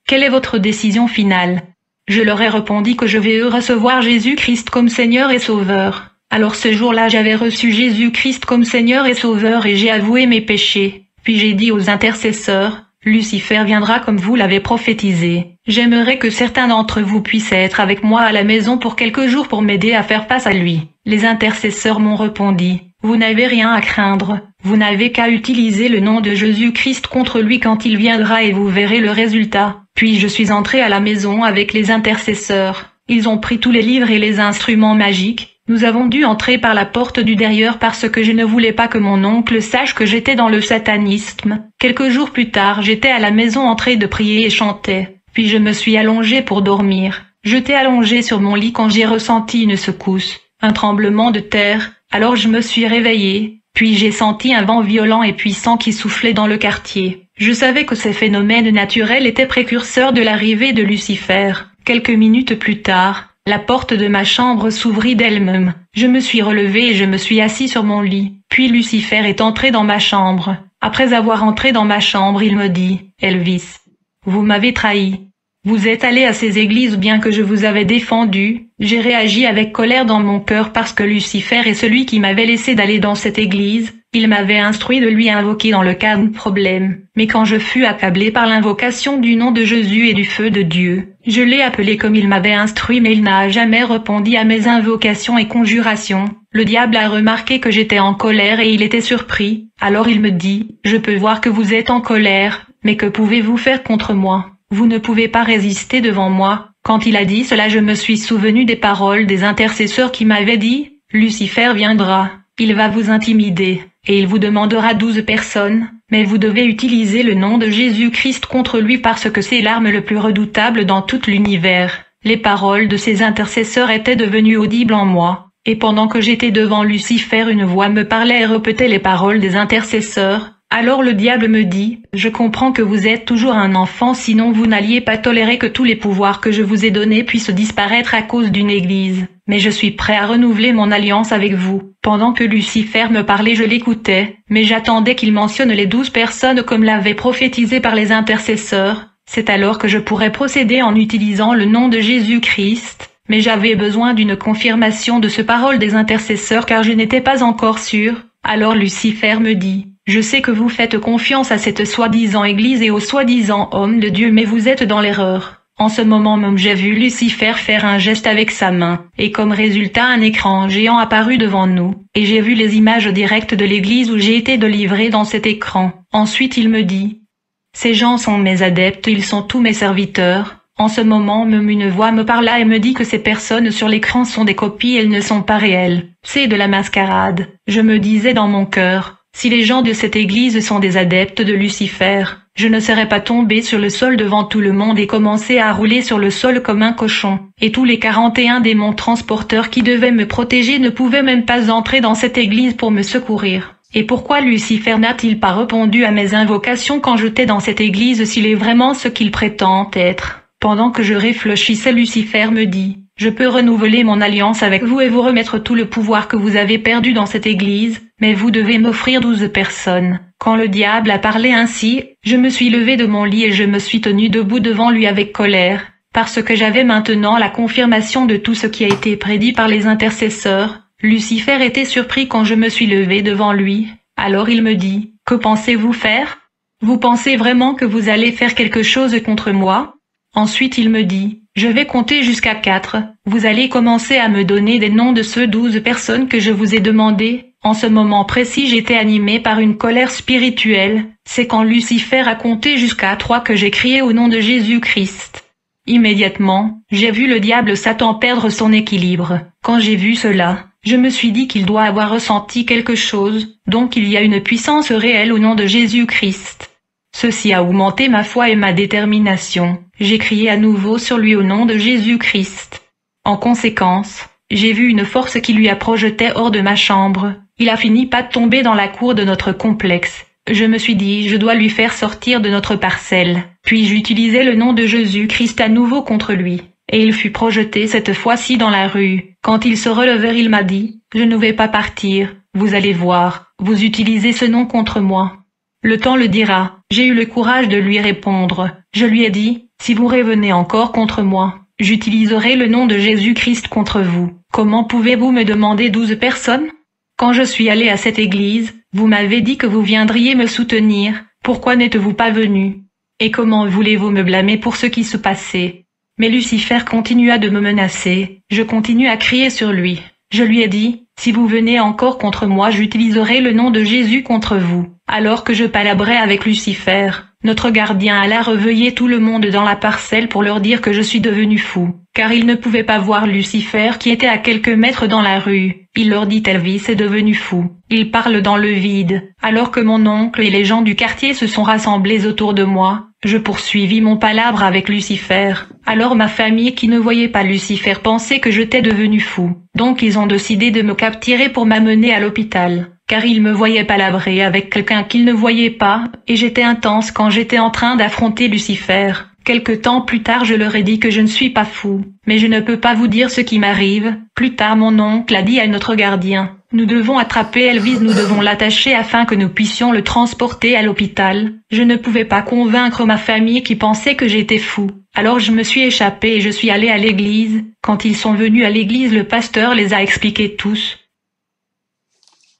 quelle est votre décision finale ?» Je leur ai répondu que je vais recevoir Jésus-Christ comme Seigneur et Sauveur. Alors ce jour-là, j'avais reçu Jésus-Christ comme Seigneur et Sauveur et j'ai avoué mes péchés. Puis j'ai dit aux intercesseurs, « Lucifer viendra comme vous l'avez prophétisé. J'aimerais que certains d'entre vous puissent être avec moi à la maison pour quelques jours pour m'aider à faire face à lui. » Les intercesseurs m'ont répondu, « Vous n'avez rien à craindre. Vous n'avez qu'à utiliser le nom de Jésus-Christ contre lui quand il viendra et vous verrez le résultat. » Puis je suis entré à la maison avec les intercesseurs. Ils ont pris tous les livres et les instruments magiques, Nous avons dû entrer par la porte du derrière parce que je ne voulais pas que mon oncle sache que j'étais dans le satanisme. Quelques jours plus tard, j'étais à la maison en train de prier et chanter. Puis je me suis allongée pour dormir. J'étais allongée sur mon lit quand j'ai ressenti une secousse, un tremblement de terre. Alors je me suis réveillée. Puis j'ai senti un vent violent et puissant qui soufflait dans le quartier. Je savais que ces phénomènes naturels étaient précurseurs de l'arrivée de Lucifer. Quelques minutes plus tard, la porte de ma chambre s'ouvrit d'elle-même. Je me suis relevée et je me suis assis sur mon lit. Puis Lucifer est entré dans ma chambre. Après avoir entré dans ma chambre, il me dit « Elvis, vous m'avez trahi. Vous êtes allé à ces églises bien que je vous avais défendu. » J'ai réagi avec colère dans mon cœur parce que Lucifer est celui qui m'avait laissé d'aller dans cette église. Il m'avait instruit de lui invoquer dans le cas de problème. Mais quand je fus accablé par l'invocation du nom de Jésus et du feu de Dieu, je l'ai appelé comme il m'avait instruit mais il n'a jamais répondu à mes invocations et conjurations. Le diable a remarqué que j'étais en colère et il était surpris. Alors il me dit, « Je peux voir que vous êtes en colère, mais que pouvez-vous faire contre moi? Vous ne pouvez pas résister devant moi. » Quand il a dit cela, je me suis souvenu des paroles des intercesseurs qui m'avaient dit, « Lucifer viendra, il va vous intimider, et il vous demandera 12 personnes, mais vous devez utiliser le nom de Jésus-Christ contre lui parce que c'est l'arme le plus redoutable dans tout l'univers. » Les paroles de ces intercesseurs étaient devenues audibles en moi, et pendant que j'étais devant Lucifer, une voix me parlait et répétait les paroles des intercesseurs. Alors le diable me dit, « Je comprends que vous êtes toujours un enfant, sinon vous n'alliez pas tolérer que tous les pouvoirs que je vous ai donnés puissent disparaître à cause d'une église. Mais je suis prêt à renouveler mon alliance avec vous. » Pendant que Lucifer me parlait, je l'écoutais, mais j'attendais qu'il mentionne les 12 personnes comme l'avait prophétisé par les intercesseurs. C'est alors que je pourrais procéder en utilisant le nom de Jésus-Christ. Mais j'avais besoin d'une confirmation de ce parole des intercesseurs car je n'étais pas encore sûr. Alors Lucifer me dit, « Je sais que vous faites confiance à cette soi-disant église et aux soi-disant hommes de Dieu mais vous êtes dans l'erreur. » En ce moment même j'ai vu Lucifer faire un geste avec sa main, et comme résultat un écran géant apparut devant nous, et j'ai vu les images directes de l'église où j'ai été délivré dans cet écran. Ensuite il me dit, « Ces gens sont mes adeptes, ils sont tous mes serviteurs. » En ce moment même une voix me parla et me dit que ces personnes sur l'écran sont des copies, elles ne sont pas réelles. C'est de la mascarade. Je me disais dans mon cœur, si les gens de cette église sont des adeptes de Lucifer, je ne serais pas tombé sur le sol devant tout le monde et commencé à rouler sur le sol comme un cochon. Et tous les 41 démons transporteurs qui devaient me protéger ne pouvaient même pas entrer dans cette église pour me secourir. Et pourquoi Lucifer n'a-t-il pas répondu à mes invocations quand j'étais dans cette église s'il est vraiment ce qu'il prétend être? Pendant que je réfléchissais, Lucifer me dit, « Je peux renouveler mon alliance avec vous et vous remettre tout le pouvoir que vous avez perdu dans cette église, mais vous devez m'offrir 12 personnes. » Quand le diable a parlé ainsi, je me suis levé de mon lit et je me suis tenu debout devant lui avec colère, parce que j'avais maintenant la confirmation de tout ce qui a été prédit par les intercesseurs. Lucifer était surpris quand je me suis levé devant lui. Alors il me dit, « Que pensez-vous faire? Vous pensez vraiment que vous allez faire quelque chose contre moi? » Ensuite il me dit, « Je vais compter jusqu'à 4. Vous allez commencer à me donner des noms de ceux 12 personnes que je vous ai demandé. » En ce moment précis j'étais animé par une colère spirituelle. C'est quand Lucifer a compté jusqu'à 3 que j'ai crié au nom de Jésus-Christ. Immédiatement, j'ai vu le diable Satan perdre son équilibre. Quand j'ai vu cela, je me suis dit qu'il doit avoir ressenti quelque chose, donc il y a une puissance réelle au nom de Jésus-Christ. Ceci a augmenté ma foi et ma détermination. J'ai crié à nouveau sur lui au nom de Jésus-Christ. En conséquence, j'ai vu une force qui lui a projeté hors de ma chambre. Il a fini par tomber dans la cour de notre complexe. Je me suis dit, je dois lui faire sortir de notre parcelle. Puis j'utilisai le nom de Jésus-Christ à nouveau contre lui. Et il fut projeté cette fois-ci dans la rue. Quand il se relevait, il m'a dit, « Je ne vais pas partir. Vous allez voir, vous utilisez ce nom contre moi. » Le temps le dira. J'ai eu le courage de lui répondre. Je lui ai dit, « Si vous revenez encore contre moi, j'utiliserai le nom de Jésus-Christ contre vous. Comment pouvez-vous me demander 12 personnes? Quand je suis allé à cette église, vous m'avez dit que vous viendriez me soutenir. Pourquoi n'êtes-vous pas venu? Et comment voulez-vous me blâmer pour ce qui se passait? » Mais Lucifer continua de me menacer. Je continue à crier sur lui. Je lui ai dit, « Si vous venez encore contre moi, j'utiliserai le nom de Jésus contre vous. » Alors que je palabrais avec Lucifer, Notre gardien alla réveiller tout le monde dans la parcelle pour leur dire que je suis devenu fou, car il ne pouvait pas voir Lucifer qui était à quelques mètres dans la rue. Il leur dit Elvis est devenu fou. Il parle dans le vide. Alors que mon oncle et les gens du quartier se sont rassemblés autour de moi, je poursuivis mon palabre avec Lucifer. Alors ma famille qui ne voyait pas Lucifer pensait que j'étais devenu fou. Donc ils ont décidé de me capturer pour m'amener à l'hôpital. Car ils me voyaient palabrer avec quelqu'un qu'ils ne voyaient pas, et j'étais intense quand j'étais en train d'affronter Lucifer. Quelque temps plus tard je leur ai dit que je ne suis pas fou, mais je ne peux pas vous dire ce qui m'arrive. Plus tard mon oncle a dit à notre gardien, nous devons attraper Elvis, nous devons l'attacher afin que nous puissions le transporter à l'hôpital. Je ne pouvais pas convaincre ma famille qui pensait que j'étais fou. Alors je me suis échappé et je suis allé à l'église. Quand ils sont venus à l'église, le pasteur les a expliqués tous.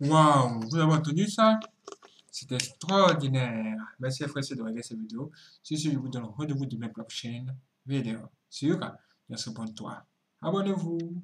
Waouh, vous avez entendu ça? C'est extraordinaire. Merci à Frédéric de regarder cette vidéo. Si je vous donne rendez-vous de ma prochaine vidéo. Sur, bien sûr pour toi. Abonnez-vous.